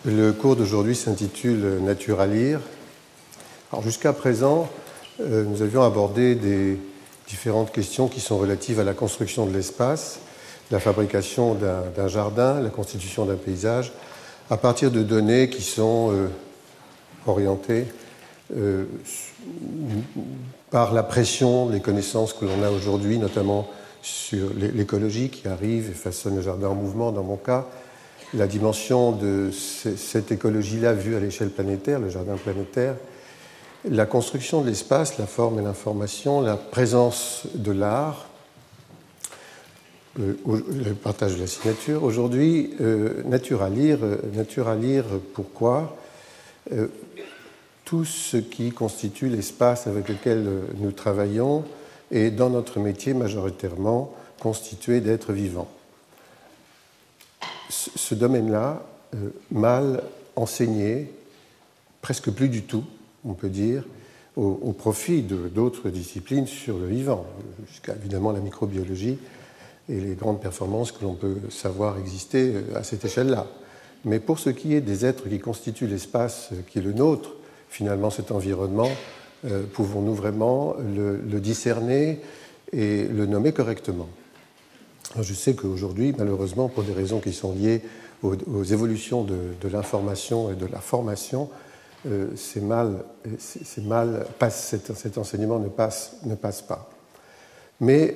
Le cours d'aujourd'hui s'intitule « Nature à lire ». Alors jusqu'à présent, nous avions abordé des différentes questions qui sont relatives à la construction de l'espace, la fabrication d'un jardin, la constitution d'un paysage, à partir de données qui sont orientées par la pression des connaissances que l'on a aujourd'hui, notamment sur l'écologie qui arrive et façonne le jardin en mouvement, dans mon cas, la dimension de cette écologie-là vue à l'échelle planétaire, le jardin planétaire, la construction de l'espace, la forme et l'information, la présence de l'art, le partage de la signature. Aujourd'hui, nature à lire, pourquoi tout ce qui constitue l'espace avec lequel nous travaillons est, dans notre métier, majoritairement constitué d'êtres vivants. Ce domaine-là, mal enseigné, presque plus du tout, on peut dire, au profit d'autres disciplines sur le vivant, jusqu'à évidemment la microbiologie et les grandes performances que l'on peut savoir exister à cette échelle-là. Mais pour ce qui est des êtres qui constituent l'espace qui est le nôtre, finalement cet environnement, pouvons-nous vraiment le discerner et le nommer correctement ? Alors je sais qu'aujourd'hui, malheureusement, pour des raisons qui sont liées aux évolutions de l'information et de la formation, cet enseignement ne passe pas. Mais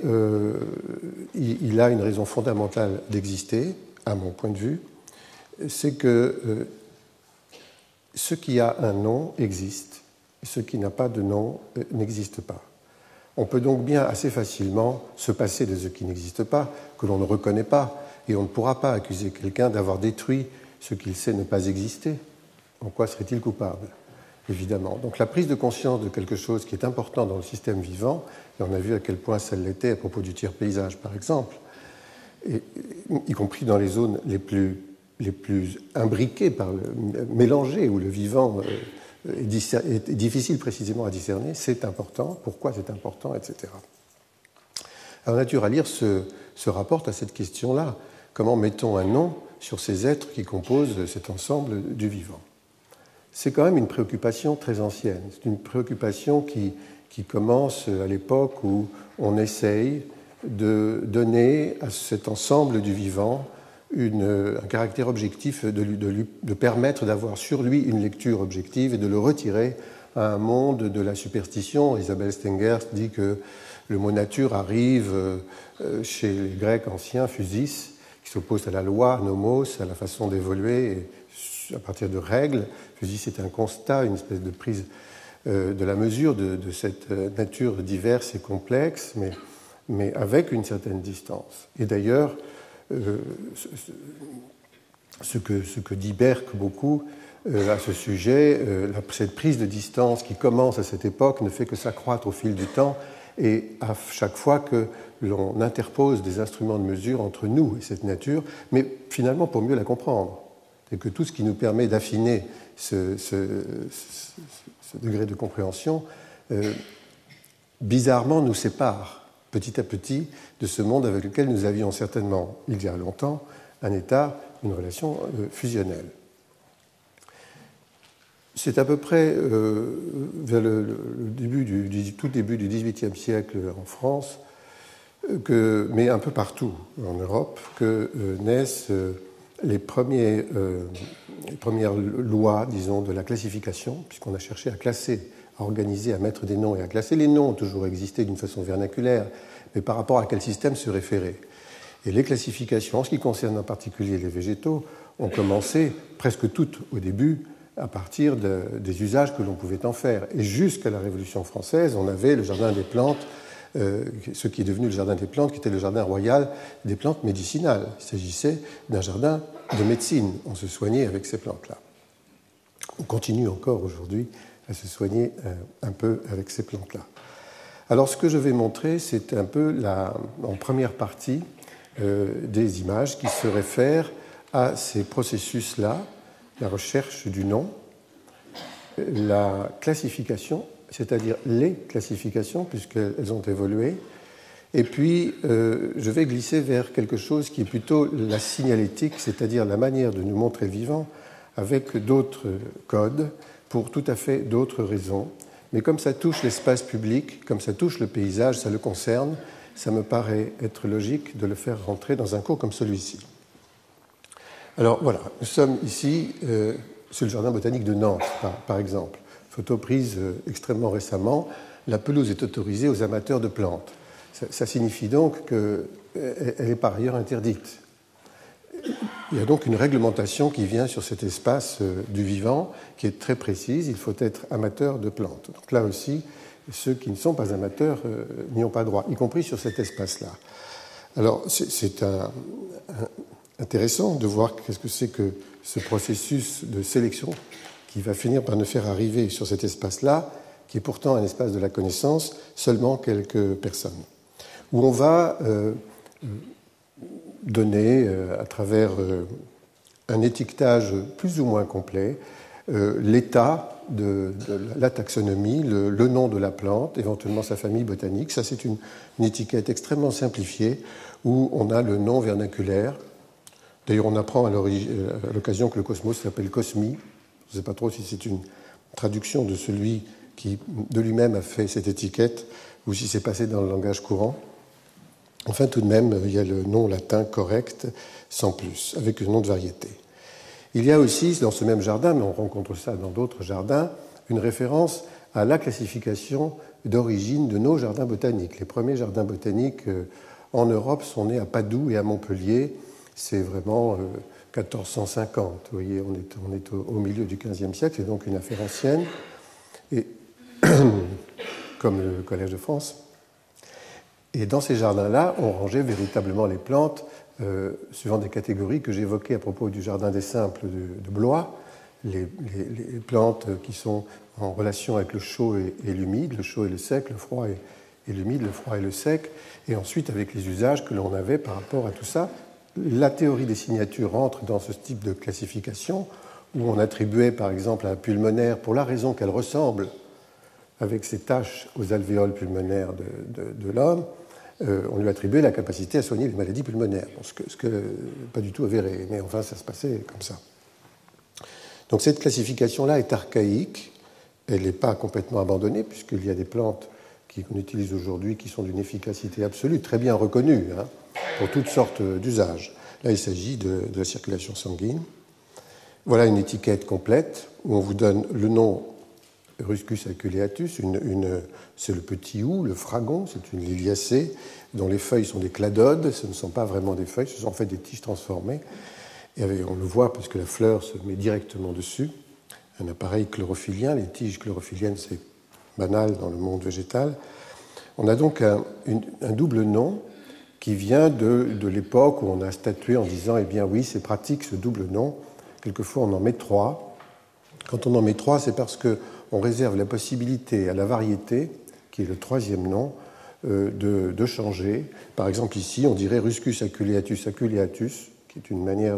il a une raison fondamentale d'exister, à mon point de vue, c'est que ce qui a un nom existe, et ce qui n'a pas de nom n'existe pas. On peut donc bien assez facilement se passer de ce qui n'existe pas, que l'on ne reconnaît pas, et on ne pourra pas accuser quelqu'un d'avoir détruit ce qu'il sait ne pas exister. En quoi serait-il coupable ? Évidemment. Donc la prise de conscience de quelque chose qui est important dans le système vivant, et on a vu à quel point ça l'était à propos du tiers-paysage par exemple, et, y compris dans les zones les plus imbriquées, mélangées, où le vivant est difficile précisément à discerner, c'est important, pourquoi c'est important, etc. Alors Nature à lire se rapporte à cette question-là. Comment mettons un nom sur ces êtres qui composent cet ensemble du vivant ? C'est quand même une préoccupation très ancienne. C'est une préoccupation qui commence à l'époque où on essaye de donner à cet ensemble du vivant un caractère objectif, de permettre d'avoir sur lui une lecture objective et de le retirer à un monde de la superstition. Isabelle Stengers dit que le mot nature arrive chez les Grecs anciens, physis, qui s'oppose à la loi, nomos, à la façon d'évoluer à partir de règles. Physis est un constat, une espèce de prise de la mesure de cette nature diverse et complexe, mais avec une certaine distance. Et d'ailleurs, ce que dit Berck beaucoup à ce sujet, cette prise de distance qui commence à cette époque ne fait que s'accroître au fil du temps, et à chaque fois que l'on interpose des instruments de mesure entre nous et cette nature, mais finalement pour mieux la comprendre. Et que tout ce qui nous permet d'affiner ce degré de compréhension, bizarrement nous sépare petit à petit de ce monde avec lequel nous avions certainement, il y a longtemps, un état, une relation fusionnelle. C'est à peu près vers le tout début du XVIIIe siècle en France, mais un peu partout en Europe, que naissent les premières lois, disons, de la classification, puisqu'on a cherché à classer, à organiser, à mettre des noms et à classer. Les noms ont toujours existé d'une façon vernaculaire, mais par rapport à quel système se référer. Et les classifications, en ce qui concerne en particulier les végétaux, ont commencé presque toutes au début à partir des usages que l'on pouvait en faire. Et jusqu'à la Révolution française, on avait le jardin des plantes, ce qui est devenu le jardin des plantes, qui était le jardin royal des plantes médicinales. Il s'agissait d'un jardin de médecine. On se soignait avec ces plantes-là. On continue encore aujourd'hui à se soigner un peu avec ces plantes-là. Alors ce que je vais montrer, c'est un peu en première partie des images qui se réfèrent à ces processus-là, la recherche du nom, la classification, c'est-à-dire les classifications, puisqu'elles ont évolué, et puis je vais glisser vers quelque chose qui est plutôt la signalétique, c'est-à-dire la manière de nous montrer vivants avec d'autres codes pour tout à fait d'autres raisons. Mais comme ça touche l'espace public, comme ça touche le paysage, ça le concerne, ça me paraît être logique de le faire rentrer dans un cours comme celui-ci. Alors voilà, nous sommes ici sur le jardin botanique de Nantes, par exemple. Photo prise extrêmement récemment. La pelouse est autorisée aux amateurs de plantes. Ça signifie donc qu'elle est par ailleurs interdite. Il y a donc une réglementation qui vient sur cet espace du vivant qui est très précise. Il faut être amateur de plantes. Donc là aussi, ceux qui ne sont pas amateurs n'y ont pas droit, y compris sur cet espace-là. Alors, c'est intéressant de voir qu'est-ce que c'est que ce processus de sélection qui va finir par nous faire arriver sur cet espace-là, qui est pourtant un espace de la connaissance, seulement quelques personnes, où on va donner, à travers un étiquetage plus ou moins complet, l'état de la taxonomie, le nom de la plante, éventuellement sa famille botanique. Ça, c'est une étiquette extrêmement simplifiée où on a le nom vernaculaire. D'ailleurs, on apprend à l'occasion que le cosmos s'appelle Cosmi. Je ne sais pas trop si c'est une traduction de celui qui, de lui-même, a fait cette étiquette ou si c'est passé dans le langage courant. Enfin, tout de même, il y a le nom latin correct, sans plus, avec le nom de variété. Il y a aussi, dans ce même jardin, mais on rencontre ça dans d'autres jardins, une référence à la classification d'origine de nos jardins botaniques. Les premiers jardins botaniques en Europe sont nés à Padoue et à Montpellier. C'est vraiment 1450. Vous voyez, on est au milieu du XVe siècle, c'est donc une affaire ancienne, et comme le Collège de France. Et dans ces jardins-là, on rangeait véritablement les plantes suivant des catégories que j'évoquais à propos du jardin des simples de Blois, les plantes qui sont en relation avec le chaud et l'humide, le chaud et le sec, le froid et l'humide, le froid et le sec, et ensuite avec les usages que l'on avait par rapport à tout ça. La théorie des signatures entre dans ce type de classification, où on attribuait par exemple à la pulmonaire, pour la raison qu'elle ressemble avec ses taches aux alvéoles pulmonaires de l'homme, on lui attribuait la capacité à soigner les maladies pulmonaires, ce que pas du tout avéré, mais enfin ça se passait comme ça. Donc cette classification-là est archaïque, elle n'est pas complètement abandonnée, puisqu'il y a des plantes qu'on utilise aujourd'hui qui sont d'une efficacité absolue, très bien reconnue, pour toutes sortes d'usages. Là, il s'agit de la circulation sanguine. Voilà une étiquette complète où on vous donne le nom Ruscus aculeatus, c'est le petit hou, le fragon, c'est une liliacée dont les feuilles sont des cladodes, ce ne sont pas vraiment des feuilles, ce sont en fait des tiges transformées. Et on le voit parce que la fleur se met directement dessus, un appareil chlorophylien, les tiges chlorophylliennes, c'est banal dans le monde végétal. On a donc un double nom qui vient de l'époque où on a statué en disant, eh bien oui, c'est pratique ce double nom, quelquefois on en met 3. Quand on en met 3, c'est parce qu'on réserve la possibilité à la variété, qui est le troisième nom, de changer. Par exemple, ici, on dirait Ruscus aculeatus aculeatus, qui est une manière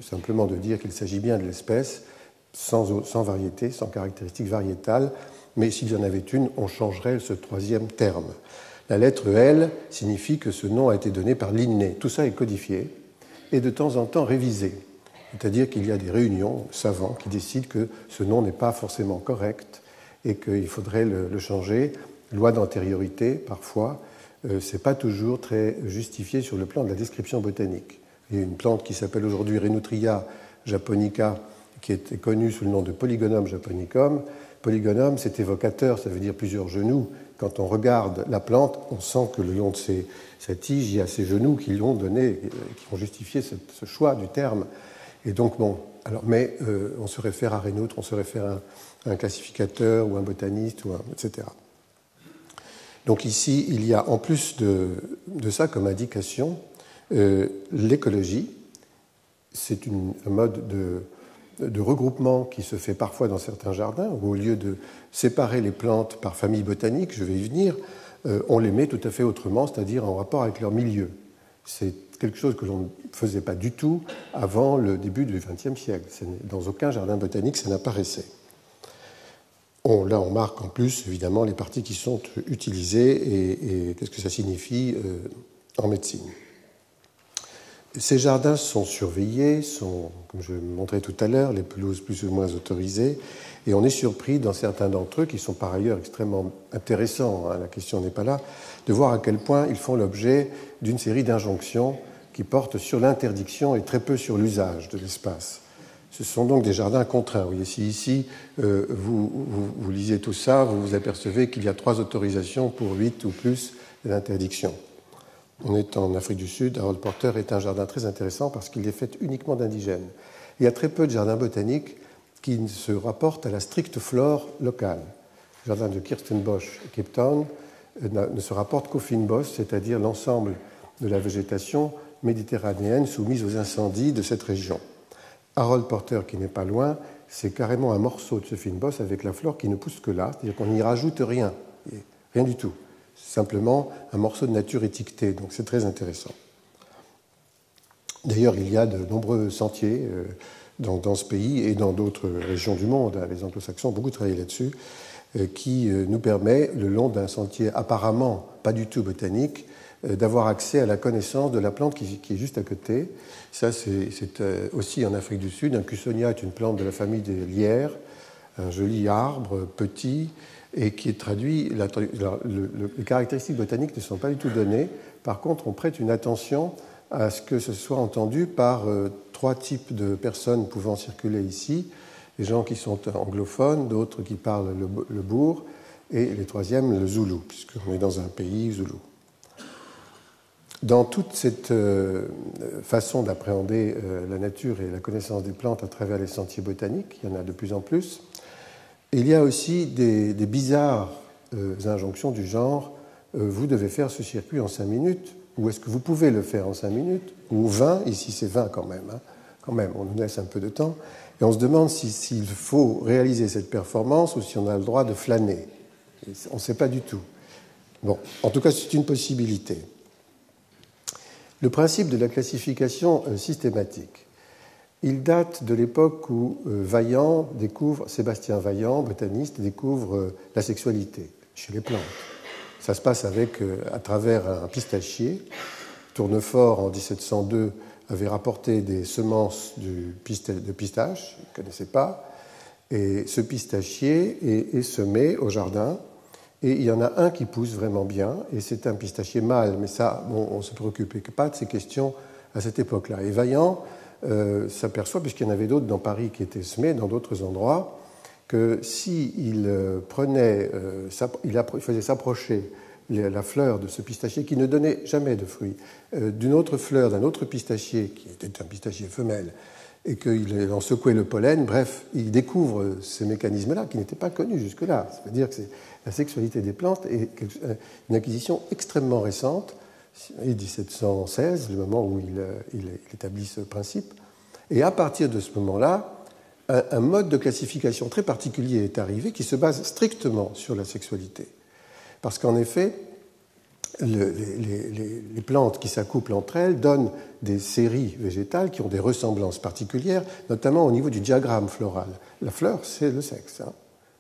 simplement de dire qu'il s'agit bien de l'espèce, sans variété, sans caractéristique variétale, mais s'il y en avait une, on changerait ce troisième terme. La lettre L signifie que ce nom a été donné par Linné. Tout ça est codifié et de temps en temps révisé. C'est-à-dire qu'il y a des réunions savants qui décident que ce nom n'est pas forcément correct et qu'il faudrait le changer. Loi d'antériorité, parfois, ce n'est pas toujours très justifié sur le plan de la description botanique. Il y a une plante qui s'appelle aujourd'hui Rhinotria japonica, qui est connue sous le nom de Polygonum japonicum. Polygonum, c'est évocateur, ça veut dire plusieurs genoux. Quand on regarde la plante, on sent que le long de sa tige, il y a ces genoux qui l'ont donné, qui ont justifié ce choix du terme. Et donc, bon, alors, mais on se réfère à Raynaud, on se réfère à un classificateur ou un botaniste, etc. Donc ici, il y a en plus de ça comme indication, l'écologie. C'est un mode de regroupement qui se fait parfois dans certains jardins, où au lieu de séparer les plantes par famille botanique, je vais y venir, on les met tout à fait autrement, c'est-à-dire en rapport avec leur milieu. C'est quelque chose que l'on ne faisait pas du tout avant le début du XXe siècle. Dans aucun jardin botanique, ça n'apparaissait. Là, on marque en plus, évidemment, les parties qui sont utilisées et qu'est-ce que ça signifie en médecine. Ces jardins sont surveillés, comme je le montrais tout à l'heure, les pelouses plus ou moins autorisées, et on est surpris dans certains d'entre eux, qui sont par ailleurs extrêmement intéressants, la question n'est pas là, de voir à quel point ils font l'objet d'une série d'injonctions qui portent sur l'interdiction et très peu sur l'usage de l'espace. Ce sont donc des jardins contraints. Vous voyez, si ici vous lisez tout ça, vous vous apercevez qu'il y a 3 autorisations pour 8 ou plus d'interdictions. On est en Afrique du Sud. Harold Porter est un jardin très intéressant parce qu'il est fait uniquement d'indigènes. Il y a très peu de jardins botaniques qui se rapportent à la stricte flore locale. Le jardin de Kirstenbosch à Cape Town ne se rapporte qu'au fynbos, c'est-à-dire l'ensemble de la végétation méditerranéenne soumise aux incendies de cette région. Harold Porter, qui n'est pas loin, c'est carrément un morceau de ce fynbos avec la flore qui ne pousse que là, c'est-à-dire qu'on n'y rajoute rien, rien du tout. C'est simplement un morceau de nature étiqueté, donc c'est très intéressant. D'ailleurs, il y a de nombreux sentiers dans ce pays et dans d'autres régions du monde. Les anglo-saxons ont beaucoup travaillé là-dessus, qui nous permet, le long d'un sentier apparemment pas du tout botanique, d'avoir accès à la connaissance de la plante qui est juste à côté. Ça, c'est aussi en Afrique du Sud. Un Cussonia est une plante de la famille des lierres, un joli arbre petit, et qui est traduit. Les caractéristiques botaniques ne sont pas du tout données. Par contre, on prête une attention à ce que ce soit entendu par 3 types de personnes pouvant circuler ici. Des gens qui sont anglophones, d'autres qui parlent le bourg, et les troisièmes, le zoulou, puisqu'on est dans un pays zoulou. Dans toute cette façon d'appréhender la nature et la connaissance des plantes à travers les sentiers botaniques, il y en a de plus en plus, il y a aussi des bizarres injonctions du genre vous devez faire ce circuit en 5 minutes, ou est-ce que vous pouvez le faire en 5 minutes, ou 20, ici c'est 20 quand même, quand même, on nous laisse un peu de temps, et on se demande s'il faut réaliser cette performance ou si on a le droit de flâner. On ne sait pas du tout. Bon, en tout cas, c'est une possibilité. Le principe de la classification systématique, il date de l'époque où Sébastien Vaillant, botaniste, découvre la sexualité chez les plantes. Ça se passe à travers un pistachier. Tournefort, en 1702, avait rapporté des semences de pistache, il ne connaissait pas, et ce pistachier est semé au jardin, et il y en a un qui pousse vraiment bien, et c'est un pistachier mâle, mais ça, on ne se préoccupait pas de ces questions à cette époque-là. Et Vaillant s'aperçoit, puisqu'il y en avait d'autres dans Paris qui étaient semés dans d'autres endroits, que s'il faisait s'approcher la fleur de ce pistachier, qui ne donnait jamais de fruits, d'une autre fleur, d'un autre pistachier, qui était un pistachier femelle, et qu'il en secouait le pollen, bref, il découvre ces mécanismes-là qui n'étaient pas connus jusque-là. Ça veut dire que la sexualité des plantes est une acquisition extrêmement récente, et 1716, le moment où il établit ce principe. Et à partir de ce moment-là, un mode de classification très particulier est arrivé qui se base strictement sur la sexualité. Parce qu'en effet, les plantes qui s'accouplent entre elles donnent des séries végétales qui ont des ressemblances particulières, notamment au niveau du diagramme floral. La fleur, c'est le sexe.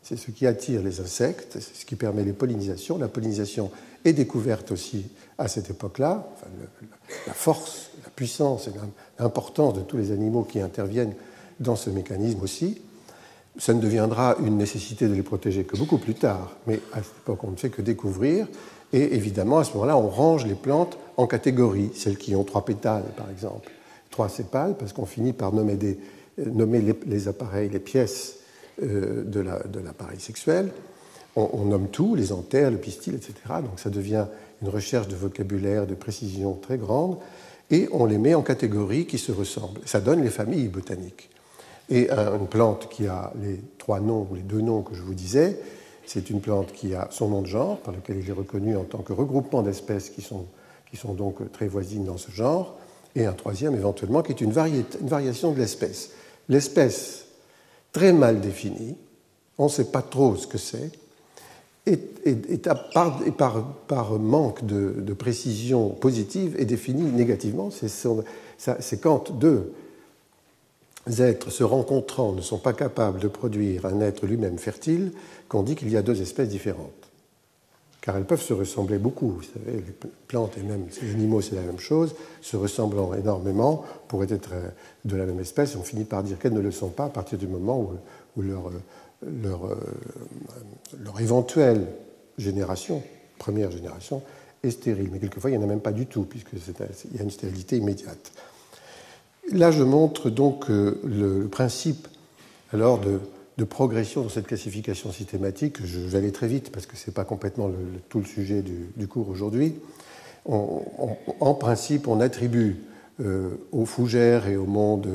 C'est ce qui attire les insectes, c'est ce qui permet les pollinisations. La pollinisation est découverte aussi à cette époque-là. Enfin, la force, la puissance et l'importance de tous les animaux qui interviennent dans ce mécanisme aussi. Ça ne deviendra une nécessité de les protéger que beaucoup plus tard, mais à cette époque, on ne fait que découvrir. Et évidemment, à ce moment-là, on range les plantes en catégories, celles qui ont 3 pétales, par exemple, 3 sépales, parce qu'on finit par nommer les appareils, les pièces de l'appareil sexuel. On nomme tout, les anthères, le pistil, etc. Donc ça devient une recherche de vocabulaire, de précision très grande, et on les met en catégories qui se ressemblent. Ça donne les familles botaniques. Et une plante qui a les 3 noms, ou les 2 noms que je vous disais, c'est une plante qui a son nom de genre, par lequel il est reconnu en tant que regroupement d'espèces qui sont donc très voisines dans ce genre, et un troisième éventuellement qui est une variation de l'espèce. L'espèce, très mal définie, on ne sait pas trop ce que c'est, et par manque de précision positive est définie négativement. C'est quand 2 êtres se rencontrant ne sont pas capables de produire un être lui-même fertile qu'on dit qu'il y a 2 espèces différentes. car elles peuvent se ressembler beaucoup. Vous savez, les plantes et même les animaux, c'est la même chose, se ressemblant énormément, pourraient être de la même espèce, et on finit par dire qu'elles ne le sont pas à partir du moment où leur éventuelle génération, première génération, est stérile. Mais quelquefois, il n'y en a même pas du tout, puisqu'il y a une stérilité immédiate. Là, je montre donc le principe alors de progression dans cette classification systématique. Je vais aller très vite parce que ce n'est pas complètement tout le sujet du cours aujourd'hui. En principe, on attribue aux fougères et au monde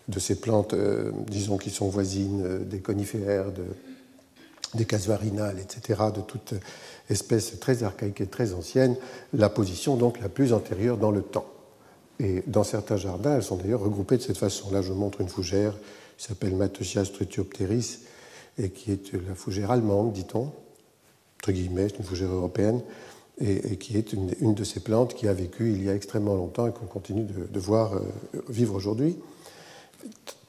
de ces plantes, disons, qui sont voisines des conifères, des casuarinales, etc., de toute espèce très archaïque et très ancienne, la position donc la plus antérieure dans le temps. Et dans certains jardins, elles sont d'ailleurs regroupées de cette façon. Là, je montre une fougère qui s'appelle Mateusia strutiopteris et qui est la fougère allemande, dit-on, entre guillemets, c'est une fougère européenne, et qui est une de ces plantes qui a vécu il y a extrêmement longtemps et qu'on continue de voir vivre aujourd'hui.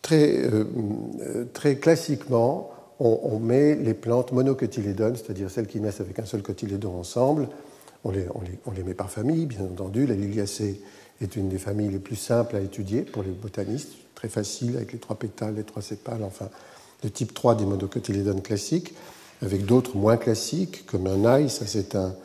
Très classiquement, on met les plantes monocotylédones, c'est-à-dire celles qui naissent avec un seul cotylédon ensemble. On les met par famille, bien entendu. La Liliacée est une des familles les plus simples à étudier pour les botanistes, très facile, avec les 3 pétales, les 3 sépales, enfin, le type 3 des monocotylédones classiques, avec d'autres moins classiques, comme un ail, ça c'est un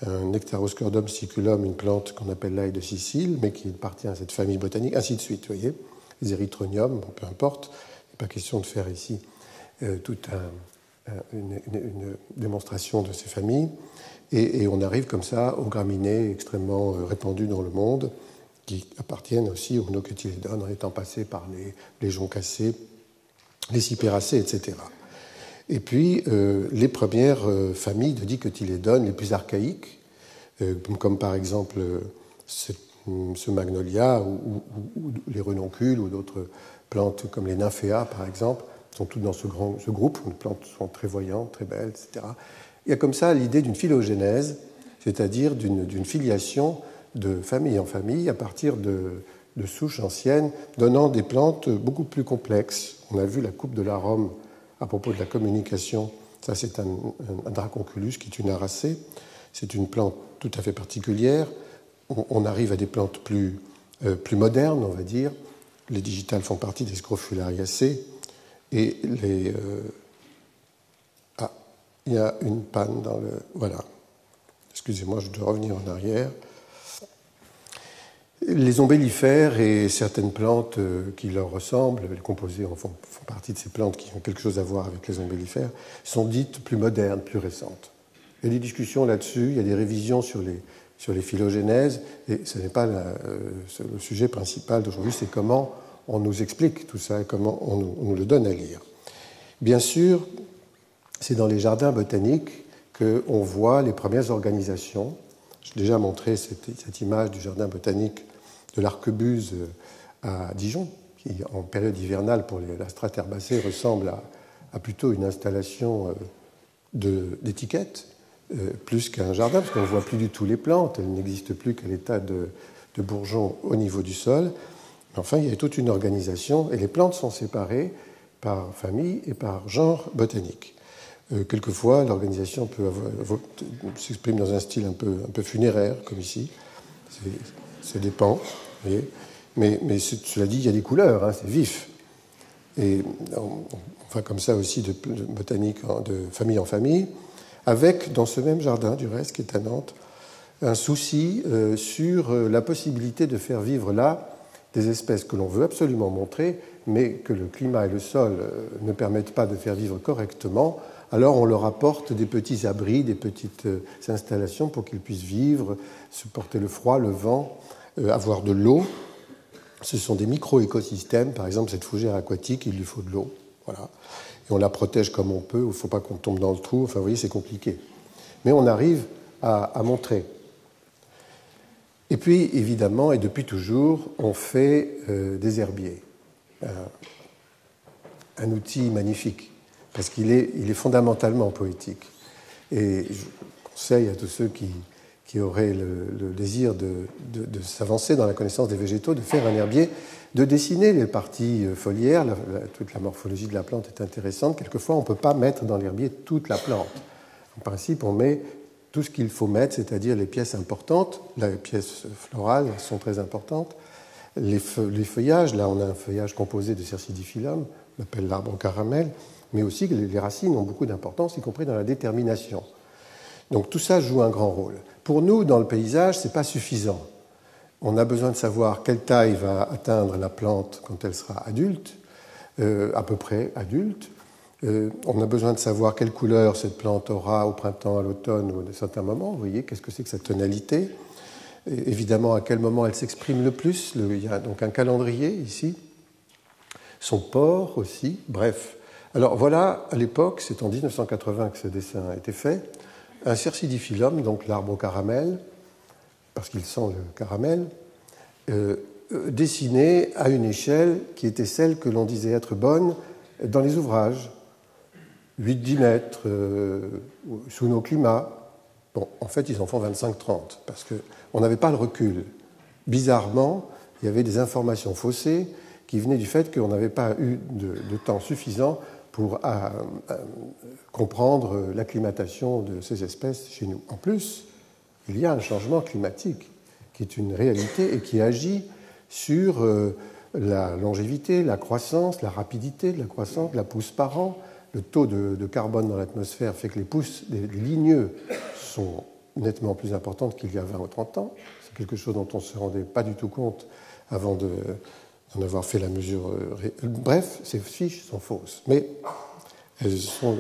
Nectaroscordum siculum, une plante qu'on appelle l'ail de Sicile, mais qui appartient à cette famille botanique, ainsi de suite, vous voyez. Les érythroniums, bon, peu importe, il n'est pas question de faire ici toute une démonstration de ces familles. Et on arrive comme ça aux graminées extrêmement répandues dans le monde, qui appartiennent aussi aux monocotylédones, en étant passées par les joncaceae, les cyperacées, etc. Et puis, les premières familles de dicotylédones les plus archaïques, comme par exemple ce magnolia ou les renoncules ou d'autres plantes comme les nymphéas, par exemple, sont toutes dans ce groupe, où les plantes sont très voyantes, très belles, etc. Il y a comme ça l'idée d'une phylogénèse, c'est-à-dire d'une filiation de famille en famille à partir de souches anciennes, donnant des plantes beaucoup plus complexes. On a vu la coupe de l'arôme à propos de la communication. Ça, c'est un Draconculus qui est une aracée. C'est une plante tout à fait particulière. On arrive à des plantes plus modernes, on va dire. Les digitales font partie des Scrofulariacées. Et il y a une panne dans le... Voilà. Excusez-moi, je dois revenir en arrière. Les ombellifères et certaines plantes qui leur ressemblent, les composés font partie de ces plantes qui ont quelque chose à voir avec les ombellifères, sont dites plus modernes, plus récentes. Il y a des discussions là-dessus, il y a des révisions sur les phylogénèses, et ce n'est pas le sujet principal d'aujourd'hui, c'est comment on nous explique tout ça et comment on nous le donne à lire. Bien sûr, c'est dans les jardins botaniques qu'on voit les premières organisations. J'ai déjà montré cette image du jardin botanique de l'Arquebuse à Dijon, qui, en période hivernale pour la strate herbacée, ressemble à plutôt une installation d'étiquette, plus qu'un jardin, parce qu'on ne voit plus du tout les plantes, elles n'existent plus qu'à l'état de bourgeons au niveau du sol. Mais enfin, il y a toute une organisation, et les plantes sont séparées par famille et par genre botanique. Quelquefois, l'organisation s'exprime dans un style un peu funéraire, comme ici. Ça dépend, vous voyez. Mais cela dit, il y a des couleurs, hein, c'est vif. Et on va comme ça aussi de botanique de famille en famille, avec, dans ce même jardin, du reste, qui est à Nantes, un souci sur la possibilité de faire vivre là des espèces que l'on veut absolument montrer, mais que le climat et le sol ne permettent pas de faire vivre correctement. Alors on leur apporte des petits abris, des petites installations pour qu'ils puissent vivre, supporter le froid, le vent, avoir de l'eau. Ce sont des micro-écosystèmes. Par exemple, cette fougère aquatique, il lui faut de l'eau. Voilà. Et on la protège comme on peut. Il ne faut pas qu'on tombe dans le trou. Enfin, vous voyez, c'est compliqué. Mais on arrive à montrer. Et puis, évidemment, et depuis toujours, on fait des herbiers. Un outil magnifique, parce qu'il est fondamentalement poétique. Et je conseille à tous ceux qui auraient le désir de s'avancer dans la connaissance des végétaux, de faire un herbier, de dessiner les parties foliaires. Toute la morphologie de la plante est intéressante. Quelquefois, on ne peut pas mettre dans l'herbier toute la plante. En principe, on met tout ce qu'il faut mettre, c'est-à-dire les pièces importantes. Les pièces florales sont très importantes. Les feuillages, là on a un feuillage composé de cercidiphyllum, on appelle l'arbre au caramel, mais aussi les racines ont beaucoup d'importance, y compris dans la détermination. Donc tout ça joue un grand rôle. Pour nous, dans le paysage, ce n'est pas suffisant. On a besoin de savoir quelle taille va atteindre la plante quand elle sera adulte, à peu près adulte. On a besoin de savoir quelle couleur cette plante aura au printemps, à l'automne ou à certains moments. Vous voyez, qu'est-ce que c'est que cette tonalité ? Et évidemment, à quel moment elle s'exprime le plus. Il y a donc un calendrier ici. Son port aussi, bref. Alors voilà, à l'époque, c'est en 1980 que ce dessin a été fait, un cercidiphyllum, donc l'arbre au caramel, parce qu'il sent le caramel, dessiné à une échelle qui était celle que l'on disait être bonne dans les ouvrages. 8-10 mètres, sous nos climats. Bon, en fait, ils en font 25-30, parce qu'on n'avait pas le recul. Bizarrement, il y avait des informations faussées qui venaient du fait qu'on n'avait pas eu de temps suffisant pour comprendre l'acclimatation de ces espèces chez nous. En plus, il y a un changement climatique qui est une réalité et qui agit sur la longévité, la croissance, la rapidité de la croissance, la pousse par an. Le taux de carbone dans l'atmosphère fait que les pousses, les ligneux sont nettement plus importantes qu'il y a 20 ou 30 ans. C'est quelque chose dont on ne se rendait pas du tout compte avant d'en avoir fait la mesure. Bref, ces fiches sont fausses. Mais sur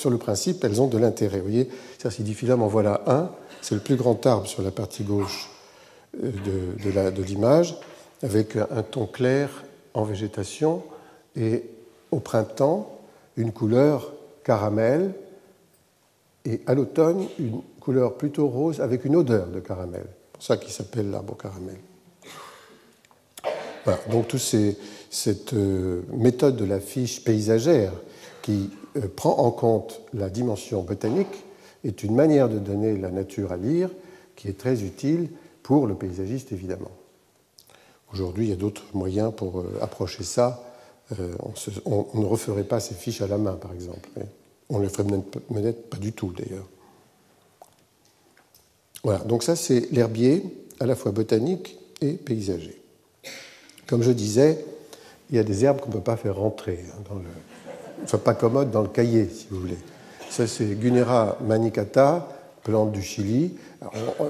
le principe, elles ont de l'intérêt. Vous voyez, cercidiphyllum, en voilà un. C'est le plus grand arbre sur la partie gauche de l'image, avec un ton clair en végétation et au printemps, une couleur caramel, et à l'automne, une couleur plutôt rose avec une odeur de caramel. C'est pour ça qu'il s'appelle l'arbre au caramel. Voilà, donc toute cette méthode de la fiche paysagère qui prend en compte la dimension botanique est une manière de donner la nature à lire qui est très utile pour le paysagiste, évidemment. Aujourd'hui, il y a d'autres moyens pour approcher ça. On ne referait pas ces fiches à la main, par exemple. On ne le ferait peut-être pas du tout, d'ailleurs. Voilà, donc ça, c'est l'herbier, à la fois botanique et paysager. Comme je disais, il y a des herbes qu'on ne peut pas faire rentrer, enfin pas commode dans le cahier, si vous voulez. Ça, c'est Gunera manicata, plante du Chili.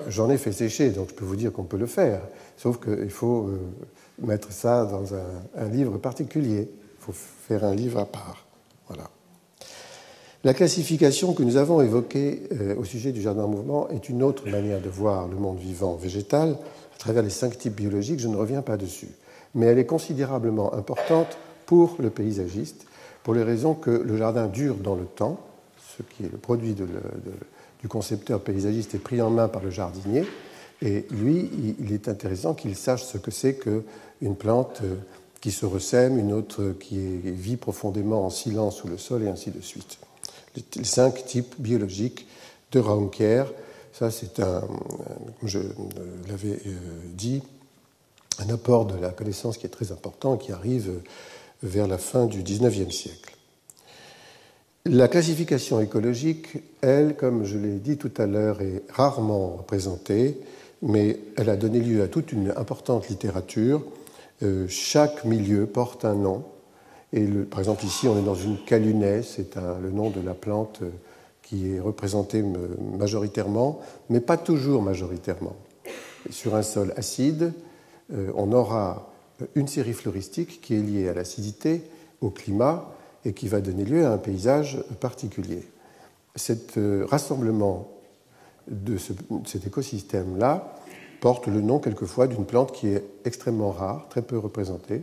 J'en ai fait sécher, donc je peux vous dire qu'on peut le faire. Sauf qu'il faut mettre ça dans un livre particulier. Il faut faire un livre à part. Voilà. La classification que nous avons évoquée au sujet du jardin en mouvement est une autre manière de voir le monde vivant végétal à travers les 5 types biologiques. Je ne reviens pas dessus. Mais elle est considérablement importante pour le paysagiste, pour les raisons que le jardin dure dans le temps, ce qui est le produit du concepteur paysagiste est pris en main par le jardinier, et lui, il est intéressant qu'il sache ce que c'est qu'une plante qui se ressème, une autre qui vit profondément en silence sous le sol, et ainsi de suite. Les 5 types biologiques de Raunkier, ça c'est comme je l'avais dit, un apport de la connaissance qui est très important et qui arrive vers la fin du XIXe siècle. La classification écologique, elle, comme je l'ai dit tout à l'heure, est rarement représentée, mais elle a donné lieu à toute une importante littérature. Chaque milieu porte un nom. Et par exemple, ici, on est dans une calunaie, c'est le nom de la plante qui est représentée majoritairement, mais pas toujours majoritairement. Sur un sol acide, on aura une série floristique qui est liée à l'acidité, au climat, et qui va donner lieu à un paysage particulier. Cet rassemblement de cet écosystème-là porte le nom quelquefois d'une plante qui est extrêmement rare, très peu représentée,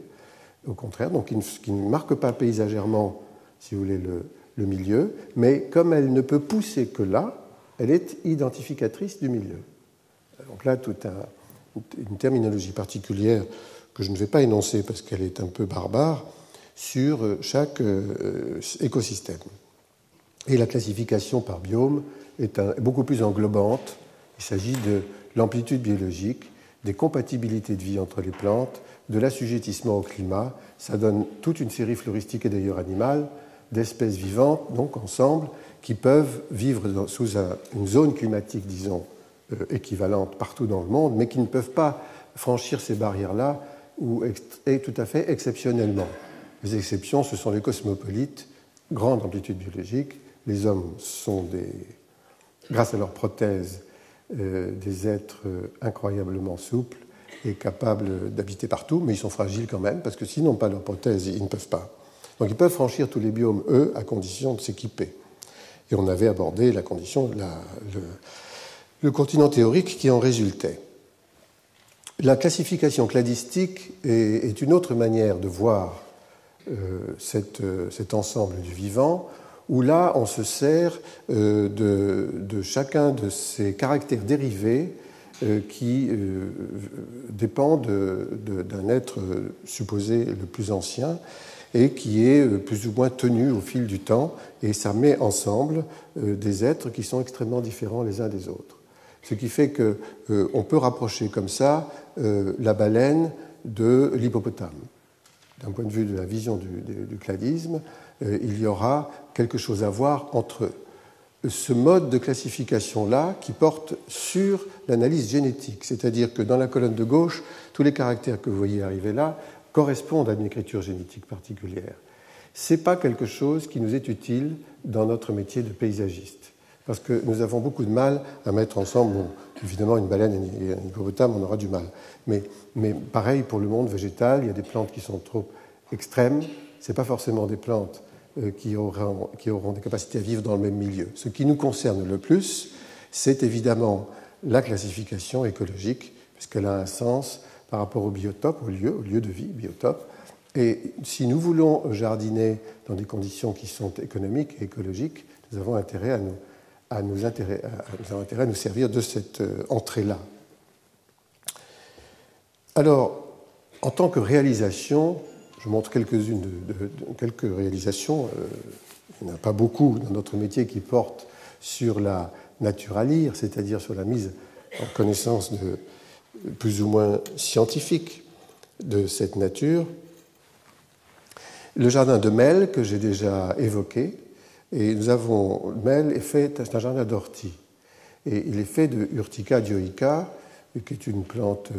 au contraire, donc qui ne marque pas paysagèrement, si vous voulez, le milieu, mais comme elle ne peut pousser que là, elle est identificatrice du milieu. Donc là, toute une terminologie particulière que je ne vais pas énoncer parce qu'elle est un peu barbare, sur chaque écosystème. Et la classification par biome est beaucoup plus englobante. Il s'agit de l'amplitude biologique, des compatibilités de vie entre les plantes, de l'assujettissement au climat. Ça donne toute une série floristique et d'ailleurs animale d'espèces vivantes, donc ensemble, qui peuvent vivre sous une zone climatique, disons, équivalente partout dans le monde, mais qui ne peuvent pas franchir ces barrières-là et tout à fait exceptionnellement. Les exceptions, ce sont les cosmopolites, grande amplitude biologique. Les hommes sont, grâce à leurs prothèses, des êtres incroyablement souples et capables d'habiter partout, mais ils sont fragiles quand même, parce que s'ils n'ont pas leurs prothèses, ils ne peuvent pas. Donc ils peuvent franchir tous les biomes, eux, à condition de s'équiper. Et on avait abordé la condition, le continent théorique qui en résultait. La classification cladistique est une autre manière de voir cet ensemble du vivant, où là, on se sert de chacun de ces caractères dérivés qui dépendent d'un être supposé le plus ancien et qui est plus ou moins tenu au fil du temps, et ça met ensemble des êtres qui sont extrêmement différents les uns des autres. Ce qui fait qu'on peut rapprocher comme ça la baleine de l'hippopotame. D'un point de vue de la vision du cladisme, il y aura quelque chose à voir entre ce mode de classification-là qui porte sur l'analyse génétique, c'est-à-dire que dans la colonne de gauche, tous les caractères que vous voyez arriver là correspondent à une écriture génétique particulière. Ce n'est pas quelque chose qui nous est utile dans notre métier de paysagiste, parce que nous avons beaucoup de mal à mettre ensemble, bon, évidemment une baleine et un hippopotame, on aura du mal, mais pareil pour le monde végétal, il y a des plantes qui sont trop extrêmes, ce n'est pas forcément des plantes qui auront des capacités à vivre dans le même milieu. Ce qui nous concerne le plus, c'est évidemment la classification écologique, puisqu'elle a un sens par rapport au biotope, au lieu de vie, biotope. Et si nous voulons jardiner dans des conditions qui sont économiques et écologiques, nous avons intérêt à nous servir de cette entrée-là. Alors, en tant que réalisation, je montre quelques réalisations. Il n'y en a pas beaucoup dans notre métier qui portent sur la naturalir, c'est-à-dire sur la mise en connaissance plus ou moins scientifique de cette nature. Le jardin de Mel, que j'ai déjà évoqué, et Mel c'est un jardin d'orties. Et il est fait de Urtica dioica, qui est une plante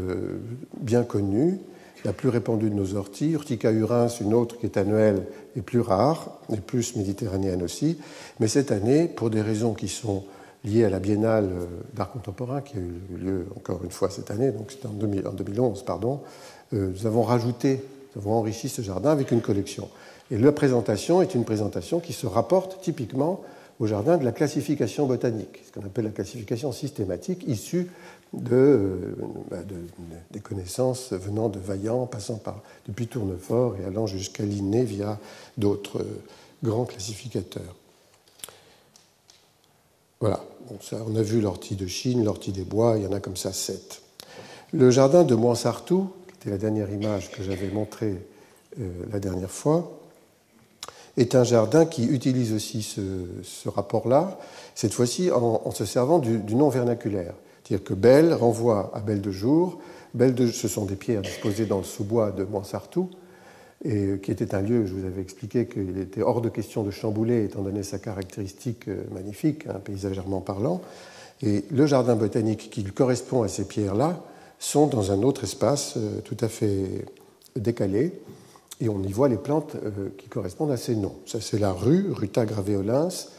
bien connue, la plus répandue de nos orties. Urtica urens, une autre qui est annuelle et plus rare, et plus méditerranéenne aussi. Mais cette année, pour des raisons qui sont liées à la Biennale d'art contemporain, qui a eu lieu encore une fois cette année, donc c'était en 2011, nous avons enrichi ce jardin avec une collection. Et la présentation est une présentation qui se rapporte typiquement au jardin de la classification botanique, ce qu'on appelle la classification systématique, issue des connaissances venant de Vaillant, passant depuis Tournefort et allant jusqu'à Linné via d'autres grands classificateurs. Voilà, bon, ça, on a vu l'ortie de Chine, l'ortie des bois, il y en a comme ça 7. Le jardin de Moinsartou, qui était la dernière image que j'avais montrée la dernière fois, est un jardin qui utilise aussi ce rapport-là, cette fois-ci en se servant du nom vernaculaire. C'est-à-dire que Belle renvoie à Belle de Jour. Ce sont des pierres disposées dans le sous-bois de Moinsartou, et qui était un lieu, je vous avais expliqué qu'il était hors de question de chambouler, étant donné sa caractéristique magnifique, paysagèrement parlant. Et le jardin botanique qui correspond à ces pierres-là sont dans un autre espace tout à fait décalé, et on y voit les plantes qui correspondent à ces noms. Ça, c'est la Ruta graveolens,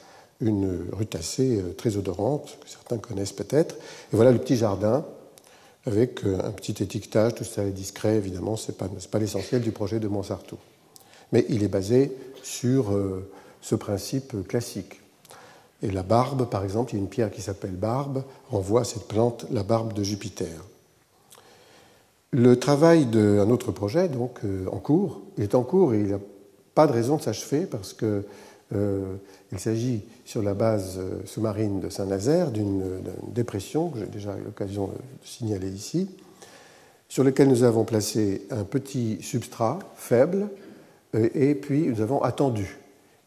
une rutacée très odorante, que certains connaissent peut-être. Et voilà le petit jardin, avec un petit étiquetage, tout ça est discret, évidemment, ce n'est pas l'essentiel du projet de Moinsartou. Mais il est basé sur ce principe classique. Et la barbe, par exemple, il y a une pierre qui s'appelle barbe, renvoie à cette plante, la barbe de Jupiter. Le travail d'un autre projet, donc, il est en cours et il n'a pas de raison de s'achever parce que il s'agit, sur la base sous-marine de Saint-Nazaire, d'une dépression que j'ai déjà eu l'occasion de signaler ici, sur laquelle nous avons placé un petit substrat faible et puis nous avons attendu.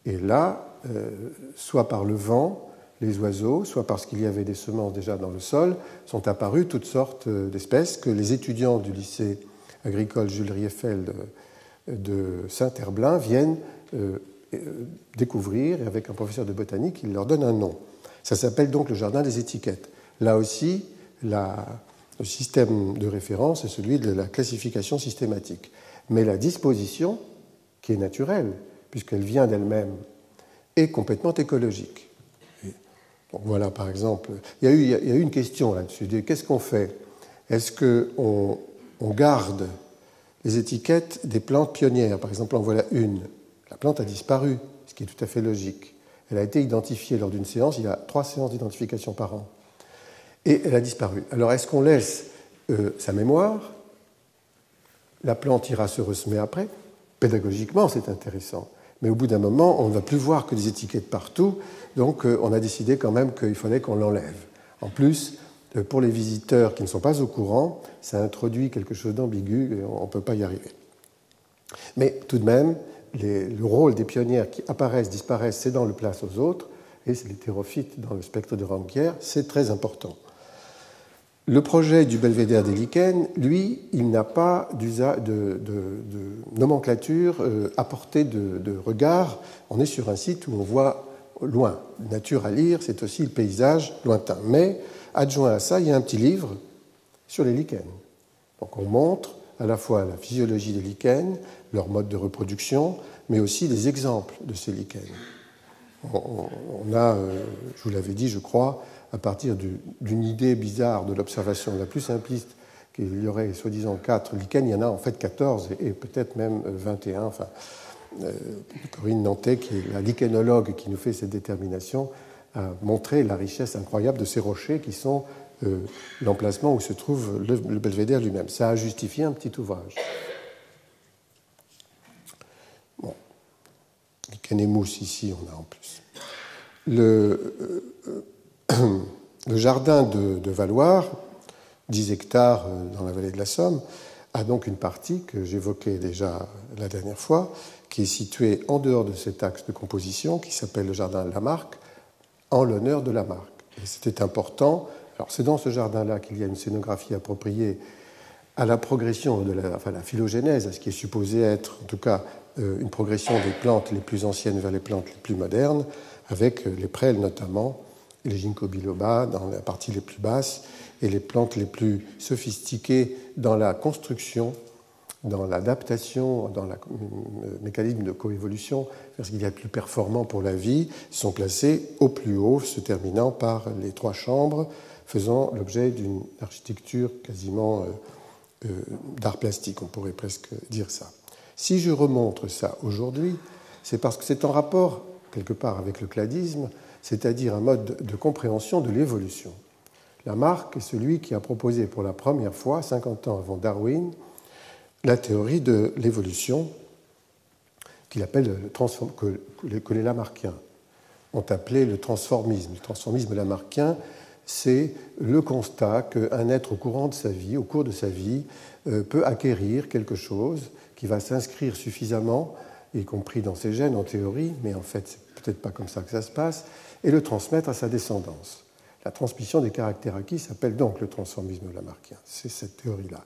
Et là, soit par le vent, les oiseaux, soit parce qu'il y avait des semences déjà dans le sol, sont apparues toutes sortes d'espèces que les étudiants du lycée agricole Jules Riefeld de Saint-Herblain viennent découvrir, et avec un professeur de botanique, il leur donne un nom. Ça s'appelle donc le jardin des étiquettes. Là aussi, le système de référence est celui de la classification systématique. Mais la disposition, qui est naturelle, puisqu'elle vient d'elle-même, est complètement écologique. Donc voilà, par exemple, il y a eu une question là-dessus. Qu'est-ce qu'on fait? Est-ce qu'on garde les étiquettes des plantes pionnières? Par exemple, en voilà une. La plante a disparu, ce qui est tout à fait logique. Elle a été identifiée lors d'une séance, il y a 3 séances d'identification par an. Et elle a disparu. Alors, est-ce qu'on laisse sa mémoire? La plante ira se ressemer après. Pédagogiquement, c'est intéressant. Mais au bout d'un moment, on ne va plus voir que des étiquettes partout, donc on a décidé quand même qu'il fallait qu'on l'enlève. En plus, pour les visiteurs qui ne sont pas au courant, ça introduit quelque chose d'ambigu et on ne peut pas y arriver. Mais tout de même, le rôle des pionnières qui apparaissent, disparaissent, c'est dans le place aux autres, et c'est les thérophytes dans le spectre de Rampierre, c'est très important. Le projet du belvédère des lichens, lui, il n'a pas de nomenclature à portée de regard. On est sur un site où on voit loin. Nature à lire, c'est aussi le paysage lointain. Mais, adjoint à ça, il y a un petit livre sur les lichens. Donc on montre à la fois la physiologie des lichens, leur mode de reproduction, mais aussi des exemples de ces lichens. On a, je vous l'avais dit, je crois, à partir d'une idée bizarre de l'observation la plus simpliste, qu'il y aurait soi-disant 4 lichens, il y en a en fait 14 et peut-être même 21. Enfin, Corinne Nantais, qui est la lichenologue qui nous fait cette détermination, a montré la richesse incroyable de ces rochers qui sont l'emplacement où se trouve le belvédère lui-même. Ça a justifié un petit ouvrage. Bon. Lichen et mousse, ici, on a en plus. Le jardin de Valloire, 10 hectares dans la vallée de la Somme, a donc une partie que j'évoquais déjà la dernière fois, qui est située en dehors de cet axe de composition, qui s'appelle le jardin de Lamarck, en l'honneur de Lamarck. Et c'était important. Alors, c'est dans ce jardin-là qu'il y a une scénographie appropriée à la progression de la phylogénèse, à ce qui est supposé être, en tout cas, une progression des plantes les plus anciennes vers les plantes les plus modernes, avec les prêles notamment, les ginkgo biloba dans la partie les plus basses, et les plantes les plus sophistiquées dans la construction, dans l'adaptation, dans le mécanisme de coévolution, parce qu'il y a plus performant pour la vie, sont placées au plus haut, se terminant par les 3 chambres, faisant l'objet d'une architecture quasiment d'art plastique, on pourrait presque dire ça. Si je remontre ça aujourd'hui, c'est parce que c'est en rapport, quelque part, avec le cladisme, c'est-à-dire un mode de compréhension de l'évolution. Lamarck est celui qui a proposé pour la première fois, 50 ans avant Darwin, la théorie de l'évolution qu'il appelle que les Lamarckiens ont appelé le transformisme. Le transformisme lamarckien, c'est le constat qu'un être au cours de sa vie, peut acquérir quelque chose qui va s'inscrire suffisamment, y compris dans ses gènes en théorie, mais en fait, c'est peut-être pas comme ça que ça se passe, et le transmettre à sa descendance. La transmission des caractères acquis s'appelle donc le transformisme lamarckien. C'est cette théorie-là.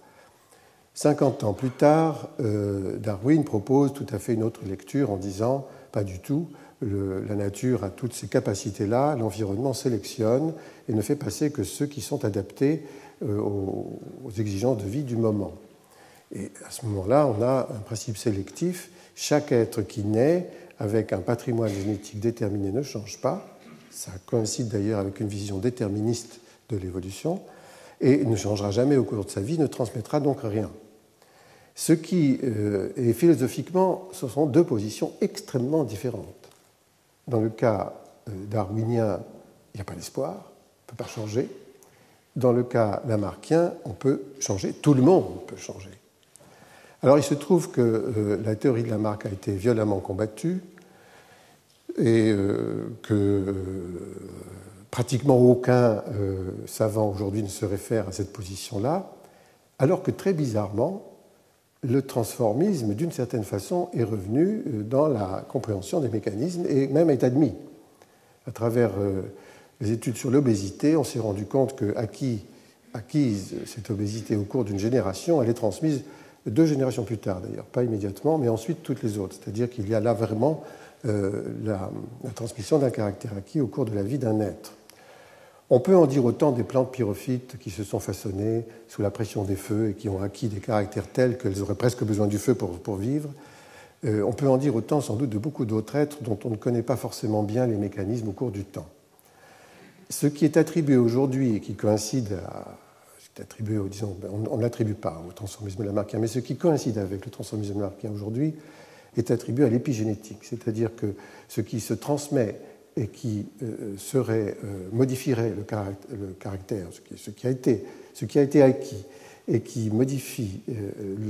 50 ans plus tard, Darwin propose tout à fait une autre lecture en disant « pas du tout, la nature a toutes ces capacités-là, l'environnement sélectionne et ne fait passer que ceux qui sont adaptés aux exigences de vie du moment ». Et à ce moment-là, on a un principe sélectif. Chaque être qui naît avec un patrimoine génétique déterminé ne change pas. Ça coïncide d'ailleurs avec une vision déterministe de l'évolution. Et ne changera jamais au cours de sa vie, ne transmettra donc rien. Ce qui est philosophiquement, ce sont 2 positions extrêmement différentes. Dans le cas darwinien, il n'y a pas d'espoir, on ne peut pas changer. Dans le cas lamarckien, on peut changer, tout le monde peut changer. Alors il se trouve que la théorie de Lamarck a été violemment combattue et que pratiquement aucun savant aujourd'hui ne se réfère à cette position-là, alors que très bizarrement, le transformisme, d'une certaine façon, est revenu dans la compréhension des mécanismes et même est admis. À travers les études sur l'obésité, on s'est rendu compte que acquise cette obésité au cours d'une génération, elle est transmise 2 générations plus tard d'ailleurs, pas immédiatement, mais ensuite toutes les autres. C'est-à-dire qu'il y a là vraiment la transmission d'un caractère acquis au cours de la vie d'un être. On peut en dire autant des plantes pyrophytes qui se sont façonnées sous la pression des feux et qui ont acquis des caractères tels qu'elles auraient presque besoin du feu pour vivre. On peut en dire autant sans doute de beaucoup d'autres êtres dont on ne connaît pas forcément bien les mécanismes au cours du temps. Ce qui est attribué aujourd'hui et qui coïncide on ne l'attribue pas au transformisme lamarckien, mais ce qui coïncide avec le transformisme lamarckien aujourd'hui est attribué à l'épigénétique, c'est-à-dire que ce qui se transmet et qui modifierait le caractère, ce qui a été acquis et qui modifie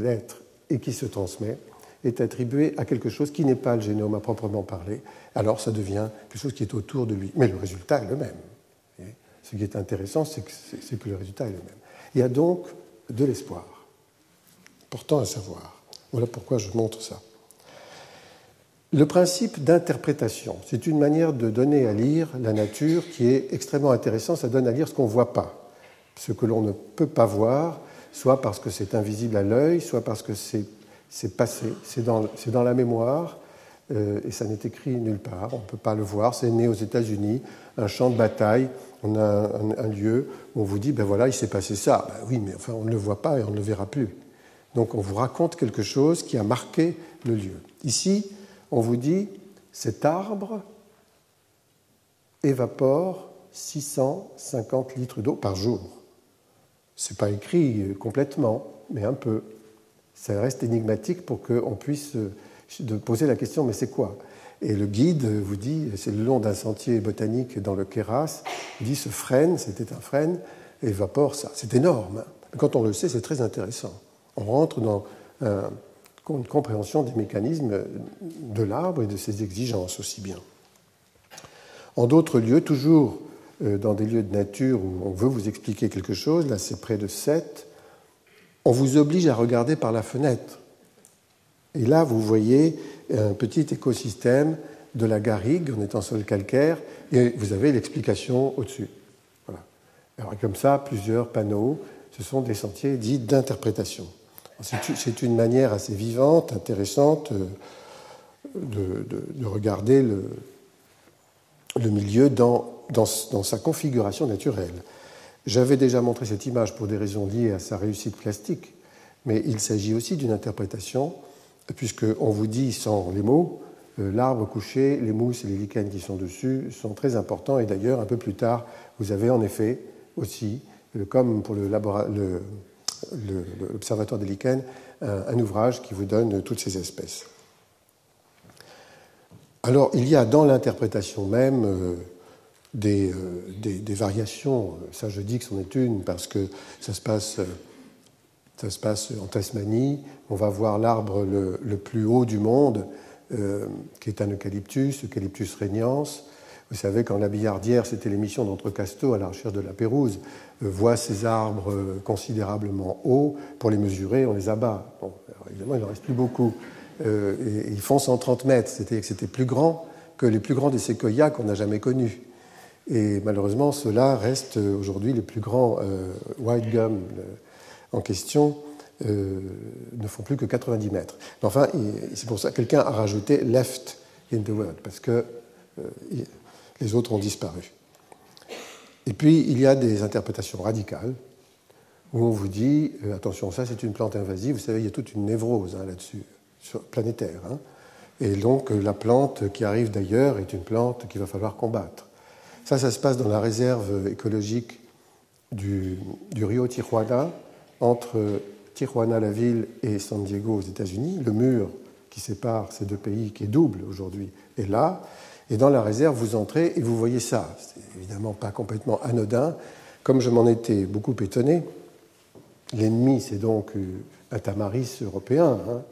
l'être et qui se transmet, est attribué à quelque chose qui n'est pas le génome à proprement parler. Alors ça devient quelque chose qui est autour de lui. Mais le résultat est le même. Ce qui est intéressant, c'est que le résultat est le même. Il y a donc de l'espoir. Important à savoir. Voilà pourquoi je montre ça. Le principe d'interprétation, c'est une manière de donner à lire la nature qui est extrêmement intéressante. Ça donne à lire ce qu'on ne voit pas, ce que l'on ne peut pas voir, soit parce que c'est invisible à l'œil, soit parce que c'est passé, c'est dans la mémoire, et ça n'est écrit nulle part, on ne peut pas le voir. C'est né aux États-Unis, un champ de bataille, on a un lieu où on vous dit, ben voilà, il s'est passé ça. Ben oui, mais enfin, on ne le voit pas et on ne le verra plus. Donc on vous raconte quelque chose qui a marqué le lieu. Ici, on vous dit, cet arbre évapore 650 litres d'eau par jour. Ce n'est pas écrit complètement, mais un peu. Ça reste énigmatique pour qu'on puisse poser la question, mais c'est quoi? Et le guide vous dit, c'est le long d'un sentier botanique dans le Queyras, il dit, ce frêne, c'était un frêne, évapore ça. C'est énorme. Hein. Quand on le sait, c'est très intéressant. On rentre dans une compréhension des mécanismes de l'arbre et de ses exigences aussi bien. En d'autres lieux, toujours dans des lieux de nature où on veut vous expliquer quelque chose, là c'est près de Sète, on vous oblige à regarder par la fenêtre. Et là, vous voyez un petit écosystème de la garrigue, on est en sol calcaire, et vous avez l'explication au-dessus. Voilà. Alors comme ça, plusieurs panneaux, ce sont des sentiers dits d'interprétation. C'est une manière assez vivante, intéressante de regarder le milieu dans sa configuration naturelle. J'avais déjà montré cette image pour des raisons liées à sa réussite plastique, mais il s'agit aussi d'une interprétation, puisqu'on vous dit sans les mots, l'arbre couché, les mousses et les lichens qui sont dessus sont très importants, et d'ailleurs, un peu plus tard, vous avez en effet aussi, comme pour l'Observatoire des lichens, un ouvrage qui vous donne toutes ces espèces. Alors, il y a dans l'interprétation même des variations. Ça, je dis que c'en est une parce que ça se passe en Tasmanie. On va voir l'arbre le plus haut du monde, qui est un Eucalyptus regnans. Vous savez, quand la Billardière, c'était l'émission d'Entrecasteaux à la recherche de la pérouse, voit ces arbres considérablement hauts. Pour les mesurer, on les abat. Bon, alors, évidemment, il n'en reste plus beaucoup. Et ils font 130 mètres. C'était plus grand que les plus grands des séquoias qu'on n'a jamais connus. Et malheureusement, ceux-là restent aujourd'hui les plus grands. White gum en question ne font plus que 90 mètres. Mais enfin, c'est pour ça que quelqu'un a rajouté « left in the world », parce que les autres ont disparu. Et puis, il y a des interprétations radicales, où on vous dit « attention, ça c'est une plante invasive ». Vous savez, il y a toute une névrose là-dessus, planétaire. Hein. Et donc, la plante qui arrive d'ailleurs est une plante qu'il va falloir combattre. Ça se passe dans la réserve écologique du Rio Tijuana, entre Tijuana, la ville, et San Diego, aux États-Unis. Le mur qui sépare ces deux pays, qui est double aujourd'hui, est là. Et dans la réserve, vous entrez et vous voyez ça. C'est évidemment pas complètement anodin. Comme je m'en étais beaucoup étonné, l'ennemi, c'est donc un tamaris européen. Hein.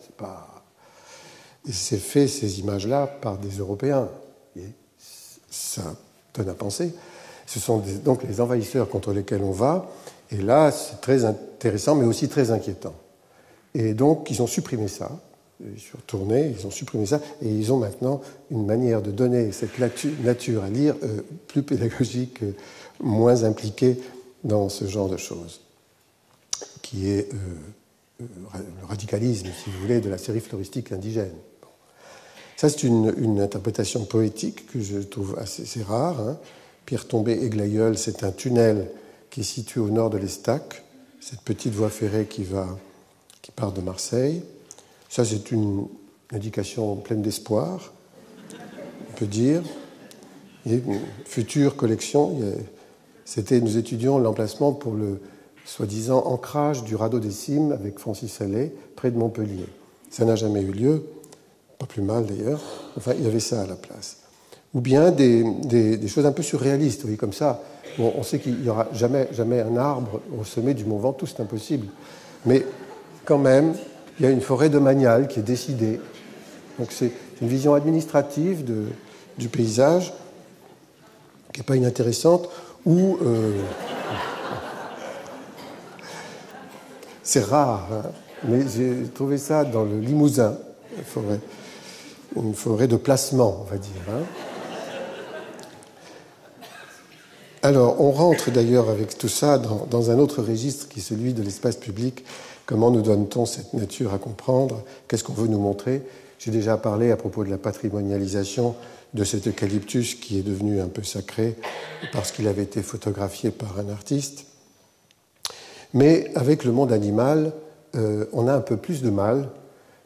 C'est fait, ces images-là, par des Européens. Et ça donne à penser. Ce sont donc les envahisseurs contre lesquels on va. Et là, c'est très intéressant, mais aussi très inquiétant. Et donc, ils ont supprimé ça. Ils sont retournés, ils ont supprimé ça. Et ils ont maintenant une manière de donner cette nature à lire plus pédagogique, moins impliquée dans ce genre de choses, qui est le radicalisme, si vous voulez, de la série floristique indigène. Bon. Ça, c'est une interprétation poétique que je trouve assez rare. Hein. Pierre Tombé et Glaïeul, c'est un tunnel qui est situé au nord de l'Estac, cette petite voie ferrée qui part de Marseille. Ça, c'est une indication pleine d'espoir, on peut dire. Et une future collection, nous étudions l'emplacement pour le soi-disant ancrage du radeau des Cimes avec Francis Allais, près de Montpellier. Ça n'a jamais eu lieu, pas plus mal d'ailleurs. Enfin, il y avait ça à la place. Ou bien des choses un peu surréalistes, vous voyez, comme ça. Bon, on sait qu'il n'y aura jamais un arbre au sommet du Mont Ventoux, c'est impossible. Mais quand même, il y a une forêt domaniale qui est décidée. Donc c'est une vision administrative du paysage qui n'est pas inintéressante, où c'est rare, hein, mais j'ai trouvé ça dans le Limousin, une forêt de placement, on va dire. Hein. Alors, on rentre d'ailleurs avec tout ça dans un autre registre qui est celui de l'espace public. Comment nous donne-t-on cette nature à comprendre? Qu'est-ce qu'on veut nous montrer? J'ai déjà parlé à propos de la patrimonialisation de cet eucalyptus qui est devenu un peu sacré parce qu'il avait été photographié par un artiste. Mais avec le monde animal, on a un peu plus de mal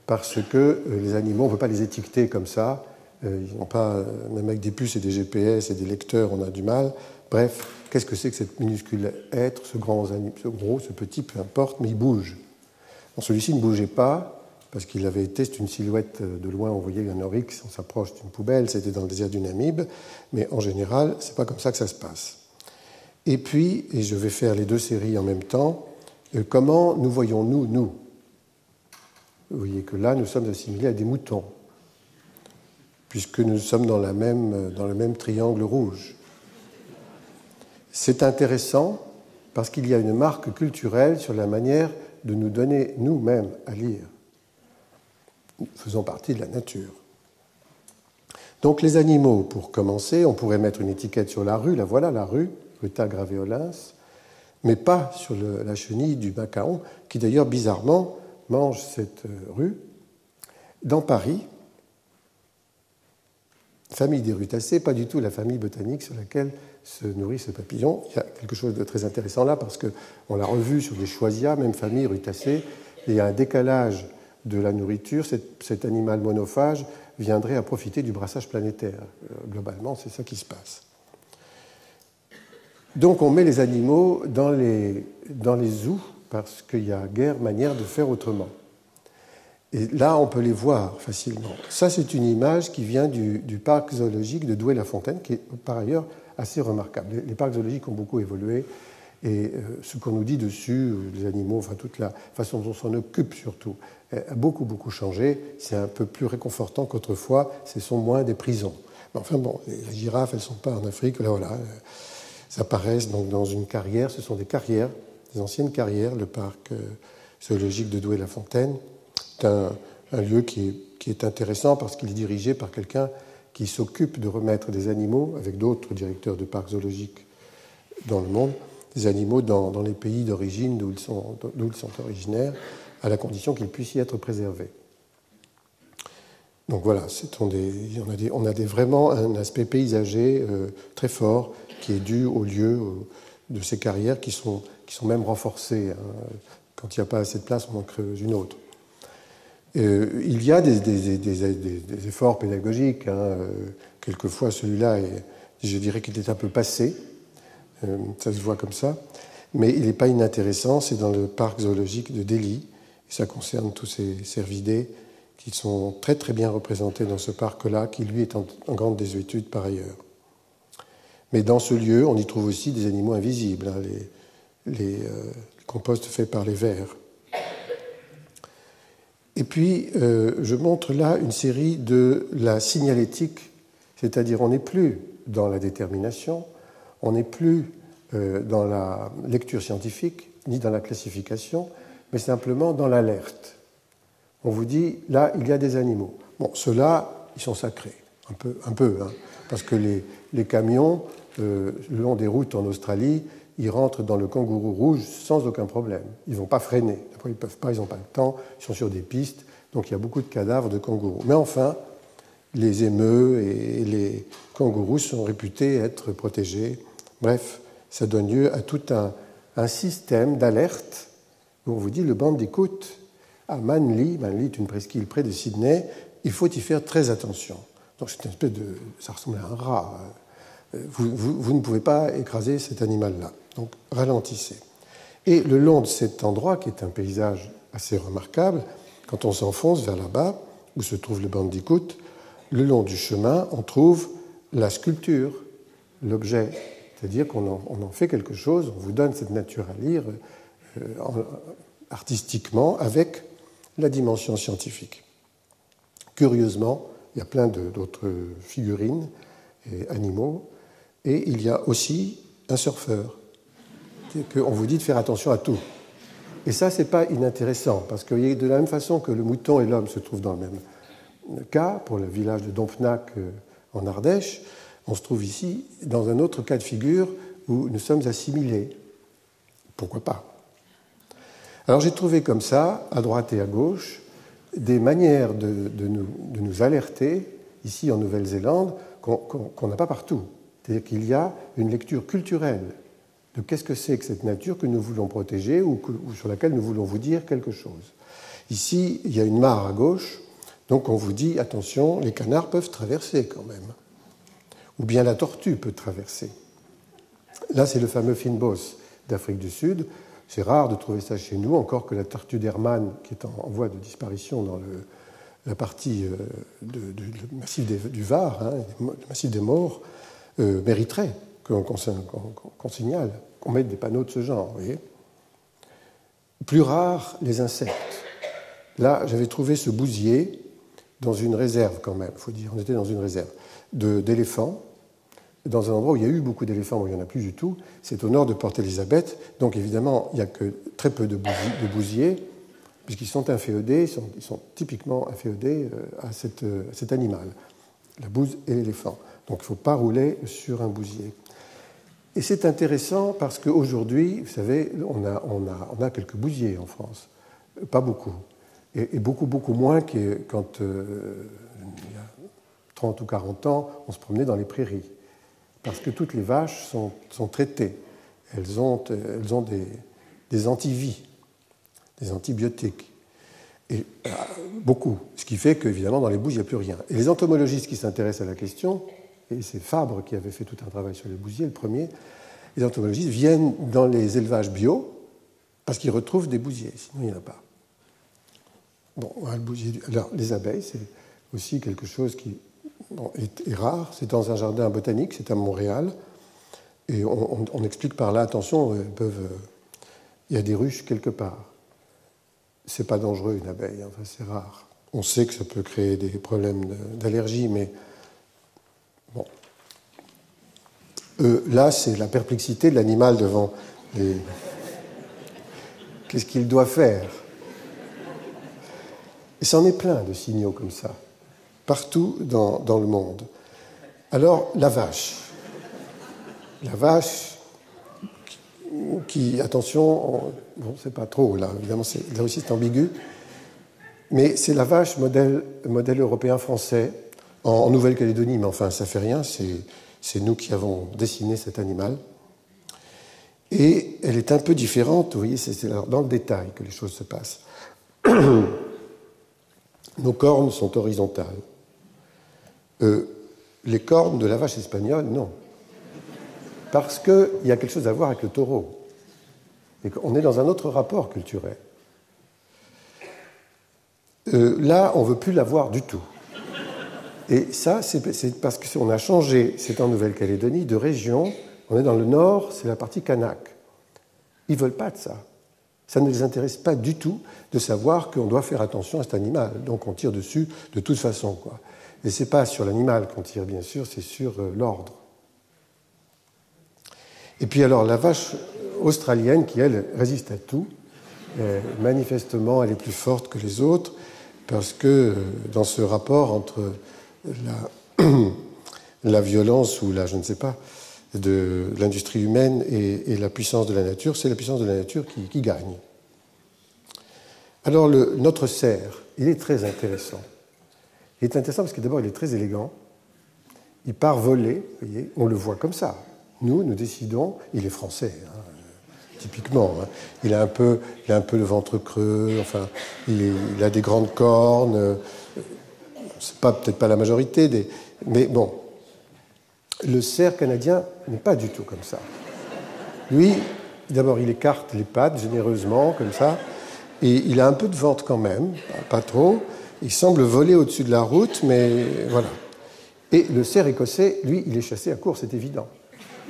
parce que les animaux, on ne peut pas les étiqueter comme ça. Ils n'ont pas, même avec des puces et des GPS et des lecteurs, on a du mal. Bref, qu'est-ce que c'est que cette minuscule être, ce gros, ce petit, peu importe, mais il bouge. Bon, celui-ci ne bougeait pas, parce qu'il avait été, c'est une silhouette de loin, on voyait un oryx, on s'approche d'une poubelle, c'était dans le désert du Namib, mais en général, c'est pas comme ça que ça se passe. Et puis, et je vais faire les deux séries en même temps, comment nous voyons-nous, nous? Vous voyez que là, nous sommes assimilés à des moutons, puisque nous sommes dans le même triangle rouge. C'est intéressant parce qu'il y a une marque culturelle sur la manière de nous donner nous-mêmes à lire. Nous faisons partie de la nature. Donc les animaux, pour commencer, on pourrait mettre une étiquette sur la rue, la voilà la rue, Ruta graveolens, mais pas sur la chenille du macaon, qui d'ailleurs bizarrement mange cette rue. Dans Paris, famille des rutacées, pas du tout la famille botanique sur laquelle se nourrit ce papillon. Il y a quelque chose de très intéressant là, parce qu'on l'a revu sur des choisias, même famille rutacée, et il y a un décalage de la nourriture. Cet animal monophage viendrait à profiter du brassage planétaire. Globalement, c'est ça qui se passe. Donc on met les animaux dans les zoos, parce qu'il y a guère manière de faire autrement. Et là, on peut les voir facilement. Ça, c'est une image qui vient du parc zoologique de Douai-la-Fontaine, qui est par ailleurs assez remarquable. Les parcs zoologiques ont beaucoup évolué, et ce qu'on nous dit dessus, les animaux, enfin toute la façon dont on s'en occupe surtout, a beaucoup, beaucoup changé. C'est un peu plus réconfortant qu'autrefois, ce sont moins des prisons. Mais enfin bon, les girafes, elles ne sont pas en Afrique, là voilà. Ça apparaissent donc dans une carrière, ce sont des carrières, des anciennes carrières, le parc zoologique de Douai-la-Fontaine. C'est un lieu qui est intéressant parce qu'il est dirigé par quelqu'un qui s'occupe de remettre des animaux, avec d'autres directeurs de parcs zoologiques dans le monde, des animaux dans les pays d'origine d'où ils sont originaires, à la condition qu'ils puissent y être préservés. Donc voilà, on a vraiment un aspect paysager très fort qui est dû au lieu de ces carrières qui sont même renforcées. Hein. Quand il n'y a pas assez de place, on en creuse une autre. Il y a des efforts pédagogiques. Hein. Quelquefois, celui-là, je dirais qu'il est un peu passé. Ça se voit comme ça. Mais il n'est pas inintéressant. C'est dans le parc zoologique de Delhi. Et ça concerne tous ces cervidés qui sont très, très bien représentés dans ce parc-là, qui, lui, est en grande désuétude par ailleurs. Mais dans ce lieu, on y trouve aussi des animaux invisibles, hein, les composts faits par les vers. Et puis, je montre là une série de la signalétique, c'est-à-dire on n'est plus dans la détermination, on n'est plus dans la lecture scientifique, ni dans la classification, mais simplement dans l'alerte. On vous dit, là, il y a des animaux. Bon, ceux-là, ils sont sacrés, un peu, hein, parce que les camions, le long des routes en Australie, ils rentrent dans le kangourou rouge sans aucun problème. Ils ne vont pas freiner. Après, ils ne peuvent pas, ils n'ont pas le temps, ils sont sur des pistes, donc il y a beaucoup de cadavres de kangourous. Mais enfin, les émeus et les kangourous sont réputés être protégés. Bref, ça donne lieu à tout un système d'alerte où on vous dit le bandicoot à Manly est une presqu'île près de Sydney, il faut y faire très attention. Donc c'est une espèce de... ça ressemble à un rat. Vous ne pouvez pas écraser cet animal-là. Donc ralentissez. Et le long de cet endroit, qui est un paysage assez remarquable, quand on s'enfonce vers là-bas, où se trouve le bandicoot, le long du chemin, on trouve la sculpture, l'objet. C'est-à-dire qu'on en fait quelque chose, on vous donne cette nature à lire artistiquement avec la dimension scientifique. Curieusement, il y a plein d'autres figurines et animaux, et il y a aussi un surfeur. On vous dit de faire attention à tout. Et ça, ce n'est pas inintéressant, parce que de la même façon que le mouton et l'homme se trouvent dans le même cas, pour le village de Dompnac en Ardèche, on se trouve ici dans un autre cas de figure où nous sommes assimilés. Pourquoi pas? Alors j'ai trouvé comme ça, à droite et à gauche, des manières de nous alerter, ici en Nouvelle-Zélande, qu'on n'a pas partout. C'est-à-dire qu'il y a une lecture culturelle de qu'est-ce que c'est que cette nature que nous voulons protéger ou sur laquelle nous voulons vous dire quelque chose. Ici, il y a une mare à gauche, donc on vous dit, attention, les canards peuvent traverser quand même. Ou bien la tortue peut traverser. Là, c'est le fameux Fynbos d'Afrique du Sud. C'est rare de trouver ça chez nous, encore que la tortue d'Hermann, qui est en voie de disparition dans la partie du massif du Var, le massif des Maures, mériterait qu'on signale, qu'on mette des panneaux de ce genre. Vous voyez. Plus rare, les insectes. Là, j'avais trouvé ce bousier dans une réserve quand même, il faut dire, on était dans une réserve d'éléphants, dans un endroit où il y a eu beaucoup d'éléphants, où il n'y en a plus du tout, c'est au nord de Port-Élisabeth, donc évidemment, il n'y a que très peu de bousiers, puisqu'ils sont inféodés, ils sont typiquement inféodés à cet animal, la bouse et l'éléphant. Donc il ne faut pas rouler sur un bousier. Et c'est intéressant parce qu'aujourd'hui, vous savez, on a quelques bousiers en France, pas beaucoup, et beaucoup moins que quand, il y a 30 ou 40 ans, on se promenait dans les prairies. Parce que toutes les vaches sont traitées. Elles ont des antivies, des antibiotiques. Et beaucoup. Ce qui fait qu'évidemment, dans les bouses, il n'y a plus rien. Et les entomologistes qui s'intéressent à la question, et c'est Fabre qui avait fait tout un travail sur les bousiers, le premier, les entomologistes viennent dans les élevages bio parce qu'ils retrouvent des bousiers, sinon il n'y en a pas. Bon, le bousier, alors, les abeilles, c'est aussi quelque chose qui est rare. C'est dans un jardin botanique, c'est à Montréal. Et on explique par là, attention, il y a des ruches quelque part. C'est pas dangereux, une abeille, enfin, c'est rare. On sait que ça peut créer des problèmes d'allergie, mais bon. Là, c'est la perplexité de l'animal devant les... Qu'est-ce qu'il doit faire? Et c'en est plein de signaux comme ça, partout dans le monde. Alors, la vache. La vache qui, attention, bon, c'est pas trop, là, évidemment, là aussi c'est ambigu, mais c'est la vache modèle européen français en Nouvelle-Calédonie, mais enfin, ça fait rien, c'est nous qui avons dessiné cet animal. Et elle est un peu différente, vous voyez, c'est dans le détail que les choses se passent. Nos cornes sont horizontales. Les cornes de la vache espagnole, non. Parce qu'il y a quelque chose à voir avec le taureau. Et on est dans un autre rapport culturel. Là, on ne veut plus la voir du tout. Et ça, c'est parce qu'on a changé, c'est en Nouvelle-Calédonie, de région. On est dans le nord, c'est la partie kanak. Ils ne veulent pas de ça. Ça ne les intéresse pas du tout de savoir qu'on doit faire attention à cet animal. Donc on tire dessus de toute façon, quoi. Et ce n'est pas sur l'animal qu'on tire, bien sûr, c'est sur l'ordre. Et puis alors, la vache australienne, qui, elle, résiste à tout, manifestement, elle est plus forte que les autres, parce que dans ce rapport entre la violence ou je ne sais pas, de l'industrie humaine et la puissance de la nature, c'est la puissance de la nature qui gagne. Alors, notre cerf, il est très intéressant. Il est intéressant parce que d'abord, il est très élégant. Il part voler, vous voyez, on le voit comme ça. Nous décidons, il est français, hein, typiquement. Hein. Il a un peu le ventre creux, enfin, il a des grandes cornes. C'est peut-être pas la majorité, mais bon. Le cerf canadien n'est pas du tout comme ça. Lui, d'abord, il écarte les pattes généreusement, comme ça, et il a un peu de ventre quand même, pas trop. Il semble voler au-dessus de la route, mais voilà. Et le cerf écossais, lui, il est chassé à court, c'est évident.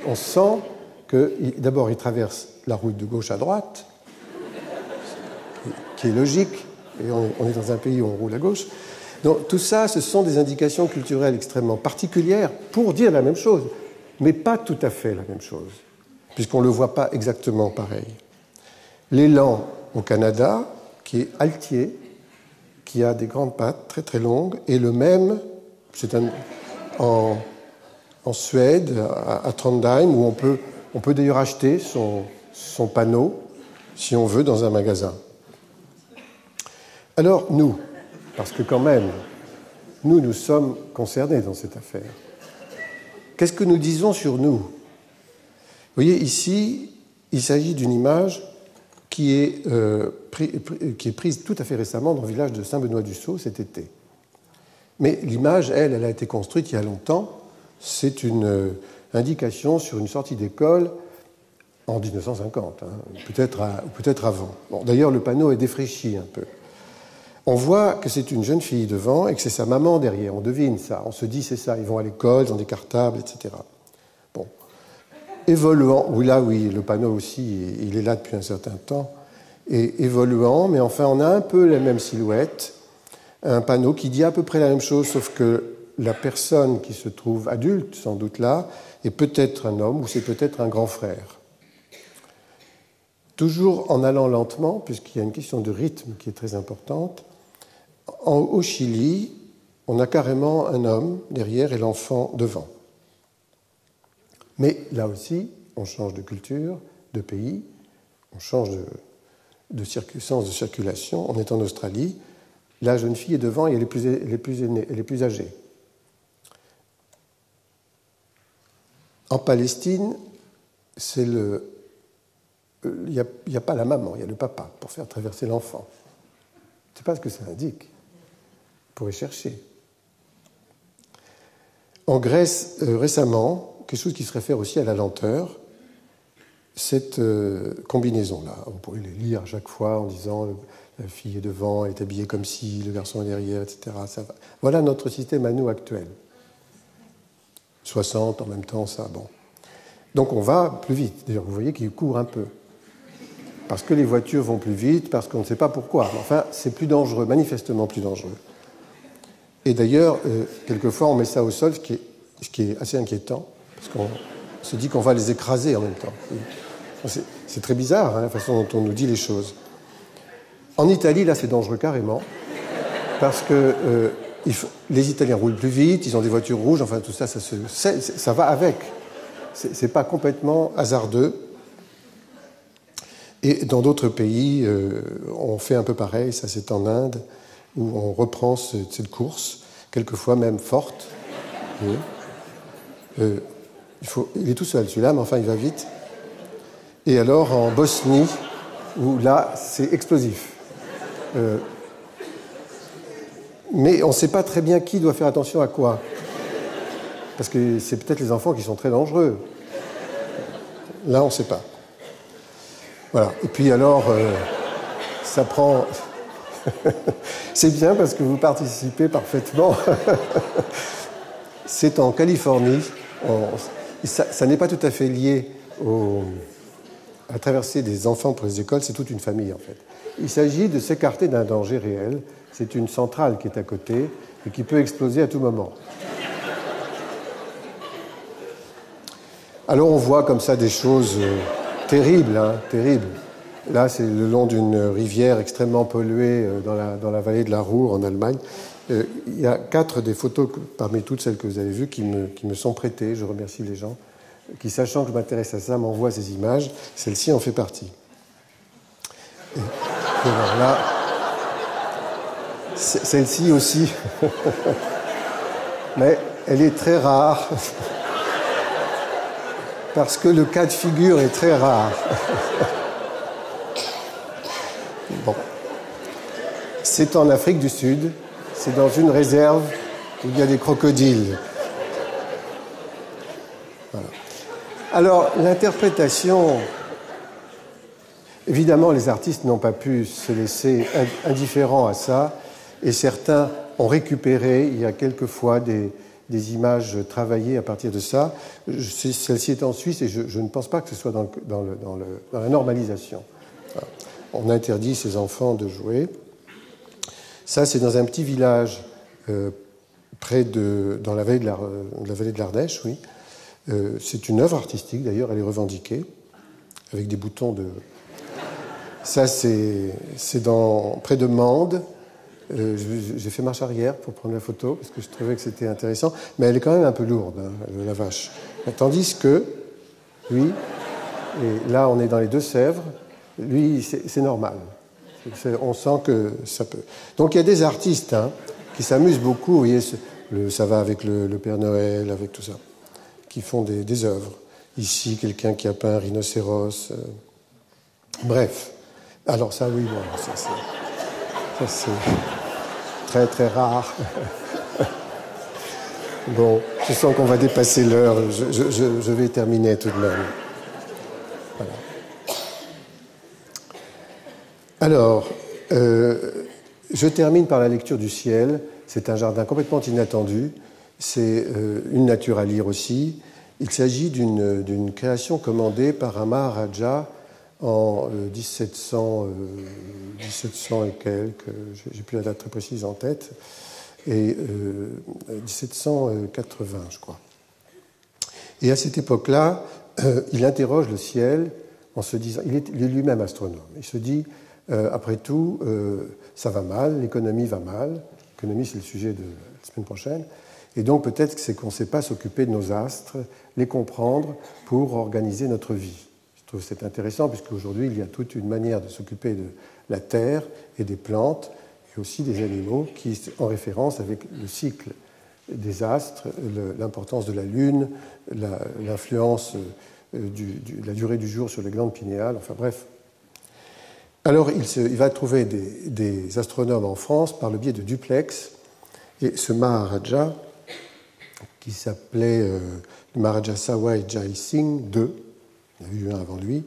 On sent que, d'abord, il traverse la route de gauche à droite, qui est logique, et on est dans un pays où on roule à gauche. Donc tout ça, ce sont des indications culturelles extrêmement particulières pour dire la même chose, mais pas tout à fait la même chose, puisqu'on ne le voit pas exactement pareil. L'élan au Canada, qui est altier, qui a des grandes pattes très très longues, et le même, en Suède, à Trondheim, où on peut d'ailleurs acheter son panneau, si on veut, dans un magasin. Alors nous, parce que quand même, nous sommes concernés dans cette affaire. Qu'est-ce que nous disons sur nous? Vous voyez, ici, il s'agit d'une image qui est prise tout à fait récemment dans le village de Saint-Benoît-du-Sault cet été. Mais l'image, elle a été construite il y a longtemps. C'est une indication sur une sortie d'école en 1950, hein, peut-être avant. Bon, d'ailleurs, le panneau est défraîchi un peu. On voit que c'est une jeune fille devant et que c'est sa maman derrière. On devine ça. On se dit, c'est ça. Ils vont à l'école, ils ont des cartables, etc. Bon. Évoluant, oui, le panneau aussi, il est là depuis un certain temps. Et évoluant, mais enfin, on a un peu la même silhouette. Un panneau qui dit à peu près la même chose, sauf que la personne qui se trouve adulte, sans doute là, est peut-être un homme ou c'est peut-être un grand frère. Toujours en allant lentement, puisqu'il y a une question de rythme qui est très importante, au Chili, on a carrément un homme derrière et l'enfant devant. Mais là aussi, on change de culture, de pays, on change de sens de circulation. On est en Australie, la jeune fille est devant et elle est plus âgée. En Palestine, il n'y a pas la maman, il y a le papa pour faire traverser l'enfant. Je ne sais pas ce que ça indique. Vous pourrez chercher. En Grèce, récemment, quelque chose qui se réfère aussi à la lenteur, cette combinaison-là. On pourrait les lire à chaque fois en disant la fille est devant, elle est habillée comme ci, le garçon est derrière, etc. Voilà notre système à nous actuel. 60 en même temps, ça, bon. Donc on va plus vite. D'ailleurs, vous voyez qu'il court un peu. Parce que les voitures vont plus vite, parce qu'on ne sait pas pourquoi. Enfin, c'est plus dangereux, manifestement plus dangereux. Et d'ailleurs, quelquefois, on met ça au sol, ce qui est assez inquiétant, parce qu'on se dit qu'on va les écraser en même temps. C'est très bizarre, hein, la façon dont on nous dit les choses. En Italie, là, c'est dangereux carrément, parce que les Italiens roulent plus vite, ils ont des voitures rouges, enfin tout ça, ça va avec. C'est pas complètement hasardeux. Et dans d'autres pays, on fait un peu pareil, ça c'est en Inde, où on reprend cette course, quelquefois même forte. Il est tout seul celui-là, mais enfin il va vite. Et alors en Bosnie, où là c'est explosif. Mais on ne sait pas très bien qui doit faire attention à quoi. Parce que c'est peut-être les enfants qui sont très dangereux. Là, on ne sait pas. Voilà. Et puis alors, ça prend... C'est bien parce que vous participez parfaitement. C'est en Californie. Ça n'est pas tout à fait lié à traverser des enfants pour les écoles, c'est toute une famille en fait. Il s'agit de s'écarter d'un danger réel. C'est une centrale qui est à côté et qui peut exploser à tout moment. Alors on voit comme ça des choses terribles, hein, terribles. Là, c'est le long d'une rivière extrêmement polluée dans la vallée de la Ruhr en Allemagne. Il y a 4 des photos, parmi toutes celles que vous avez vues, qui me sont prêtées. Je remercie les gens qui, sachant que je m'intéresse à ça, m'envoient ces images. Celle-ci en fait partie. Et alors là, Celle-ci aussi. Mais elle est très rare. Parce que le cas de figure est très rare. Bon. C'est en Afrique du Sud. C'est dans une réserve où il y a des crocodiles. Voilà. Alors, l'interprétation... Évidemment, les artistes n'ont pas pu se laisser indifférents à ça, et certains ont récupéré, il y a quelquefois, des images travaillées à partir de ça. Celle-ci est en Suisse, et je ne pense pas que ce soit dans la normalisation. Voilà. On interdit ces enfants de jouer. Ça, c'est dans un petit village dans la vallée de l'Ardèche, oui. C'est une œuvre artistique, d'ailleurs, elle est revendiquée, avec des boutons de... Ça, c'est près de Mende. J'ai fait marche arrière pour prendre la photo, parce que je trouvais que c'était intéressant. Mais elle est quand même un peu lourde, hein, la vache. Tandis que, lui, et là, on est dans les Deux-Sèvres, lui, c'est normal. On sent que ça peut... Donc, il y a des artistes qui s'amusent beaucoup. Vous voyez, ça va avec le Père Noël, avec tout ça, qui font des œuvres. Ici, quelqu'un qui a peint un rhinocéros. Bref. Alors ça, oui, bon, ça c'est très, très rare. Bon, je sens qu'on va dépasser l'heure. Je vais terminer tout de même. Voilà. Alors, je termine par la lecture du ciel. C'est un jardin complètement inattendu. C'est une nature à lire aussi. Il s'agit d'une création commandée par un Maharaja en 1700 et quelques, j'ai plus la date très précise en tête, et 1780, je crois. Et à cette époque-là, il interroge le ciel en se disant, il est lui-même astronome, il se dit, après tout, ça va mal, l'économie va mal, l'économie c'est le sujet de la semaine prochaine, et donc peut-être que c'est qu'on ne sait pas s'occuper de nos astres, les comprendre pour organiser notre vie. Je trouve que c'est intéressant, puisqu'aujourd'hui, il y a toute une manière de s'occuper de la terre et des plantes, et aussi des animaux, qui, en référence avec le cycle des astres, l'importance de la Lune, l'influence la durée du jour sur les glandes pinéales, enfin bref. Alors, il va trouver des astronomes en France par le biais de duplex, et ce Maharaja, qui s'appelait le Maharaja Sawai Jai Singh II, il y en a eu un avant lui,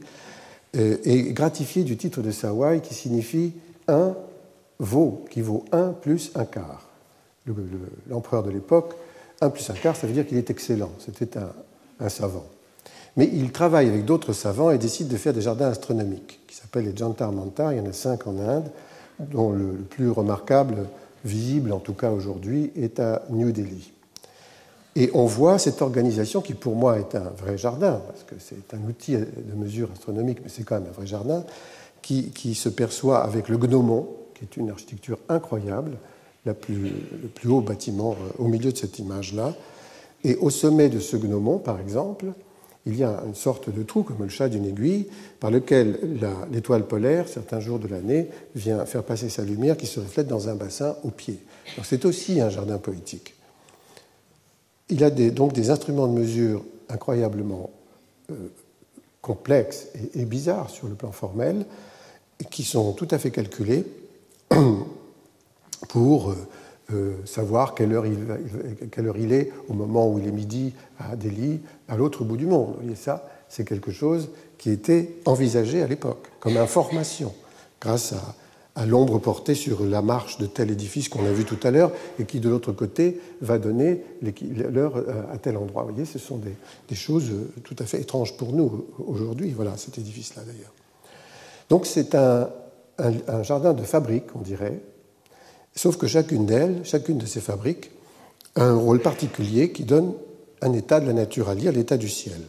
est gratifié du titre de Sawai qui signifie un qui vaut 1 plus un quart. L'empereur de l'époque, 1 plus un quart, ça veut dire qu'il est excellent, c'était un savant. Mais il travaille avec d'autres savants et décide de faire des jardins astronomiques, qui s'appellent les Jantar Mantar, il y en a 5 en Inde, dont le plus remarquable, visible en tout cas aujourd'hui, est à New Delhi. Et on voit cette organisation qui, pour moi, est un vrai jardin, parce que c'est un outil de mesure astronomique, mais c'est quand même un vrai jardin, qui se perçoit avec le gnomon, qui est une architecture incroyable, le plus haut bâtiment au milieu de cette image-là. Et au sommet de ce gnomon, par exemple, il y a une sorte de trou, comme le chat d'une aiguille, par lequel l'étoile polaire, certains jours de l'année, vient faire passer sa lumière qui se reflète dans un bassin au pied. Donc c'est aussi un jardin poétique. Il a donc des instruments de mesure incroyablement complexes et bizarres sur le plan formel, qui sont tout à fait calculés pour savoir quelle heure il est au moment où il est midi à Delhi, à l'autre bout du monde. Et ça, c'est quelque chose qui était envisagé à l'époque comme information, grâce à l'ombre portée sur la marche de tel édifice qu'on a vu tout à l'heure et qui, de l'autre côté, va donner l'heure à tel endroit. Vous voyez, ce sont des choses tout à fait étranges pour nous aujourd'hui, voilà, cet édifice-là d'ailleurs. Donc c'est un jardin de fabrique, on dirait, sauf que chacune de ces fabriques, a un rôle particulier qui donne un état de la nature à lire, l'état du ciel.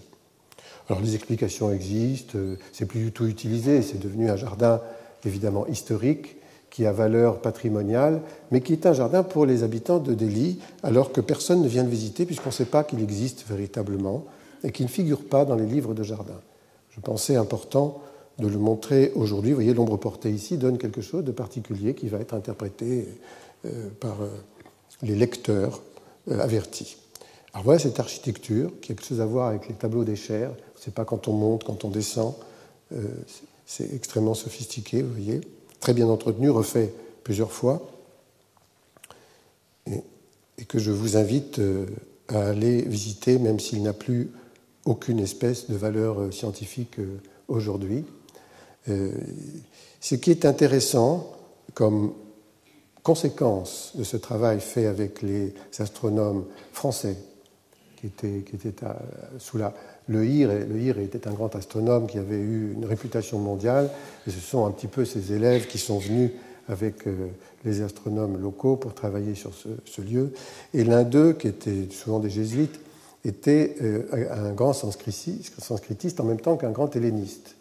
Alors les explications existent, c'est plus du tout utilisé, c'est devenu un jardin évidemment historique, qui a valeur patrimoniale, mais qui est un jardin pour les habitants de Delhi, alors que personne ne vient le visiter, puisqu'on ne sait pas qu'il existe véritablement, et qu'il ne figure pas dans les livres de jardin. Je pensais important de le montrer aujourd'hui. Vous voyez, l'ombre portée ici donne quelque chose de particulier qui va être interprété par les lecteurs avertis. Alors voilà cette architecture qui a quelque chose à voir avec les tableaux d'Escher. Ce n'est pas quand on monte, quand on descend. C'est extrêmement sophistiqué, vous voyez. Très bien entretenu, refait plusieurs fois. Et que je vous invite à aller visiter, même s'il n'a plus aucune espèce de valeur scientifique aujourd'hui. Ce qui est intéressant comme conséquence de ce travail fait avec les astronomes français, qui étaient sous le HIR était un grand astronome qui avait eu une réputation mondiale, et ce sont un petit peu ces élèves qui sont venus avec les astronomes locaux pour travailler sur ce lieu. Et l'un d'eux, qui était souvent des jésuites, était un grand sanskritiste en même temps qu'un grand helléniste.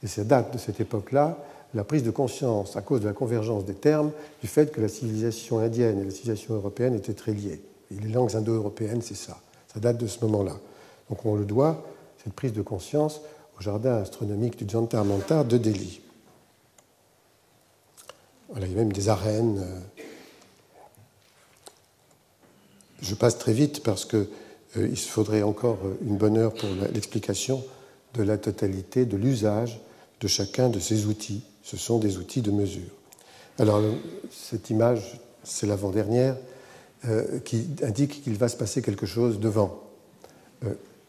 Et ça date de cette époque-là, la prise de conscience, à cause de la convergence des termes, du fait que la civilisation indienne et la civilisation européenne étaient très liées. Et les langues indo-européennes, c'est ça. Ça date de ce moment-là. Donc on le doit, cette prise de conscience, au jardin astronomique du Jantar Mantar de Delhi. Voilà, il y a même des arènes. Je passe très vite parce qu'il faudrait encore une bonne heure pour l'explication de la totalité de l'usage de chacun de ces outils. Ce sont des outils de mesure. Alors, cette image, c'est l'avant-dernière, qui indique qu'il va se passer quelque chose devant.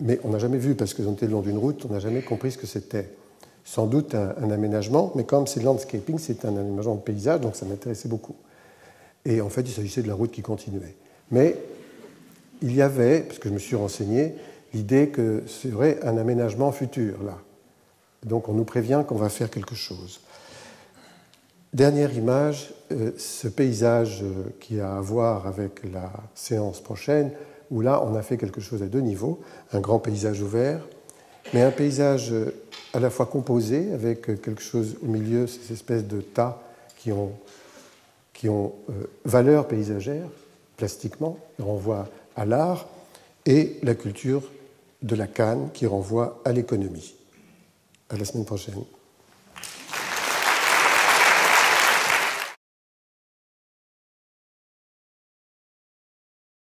Mais on n'a jamais vu, parce qu'on était le long d'une route, on n'a jamais compris ce que c'était. Sans doute un aménagement, mais comme c'est landscaping, c'est un aménagement de paysage, donc ça m'intéressait beaucoup. Et en fait, il s'agissait de la route qui continuait. Mais il y avait, parce que je me suis renseigné, l'idée que c'est vrai un aménagement futur, là. Donc on nous prévient qu'on va faire quelque chose. Dernière image, ce paysage qui a à voir avec la séance prochaine, où là on a fait quelque chose à deux niveaux, un grand paysage ouvert, mais un paysage à la fois composé, avec quelque chose au milieu, ces espèces de tas qui ont valeur paysagère, plastiquement, qui renvoient à l'art, et la culture de la canne qui renvoie à l'économie. À la semaine prochaine.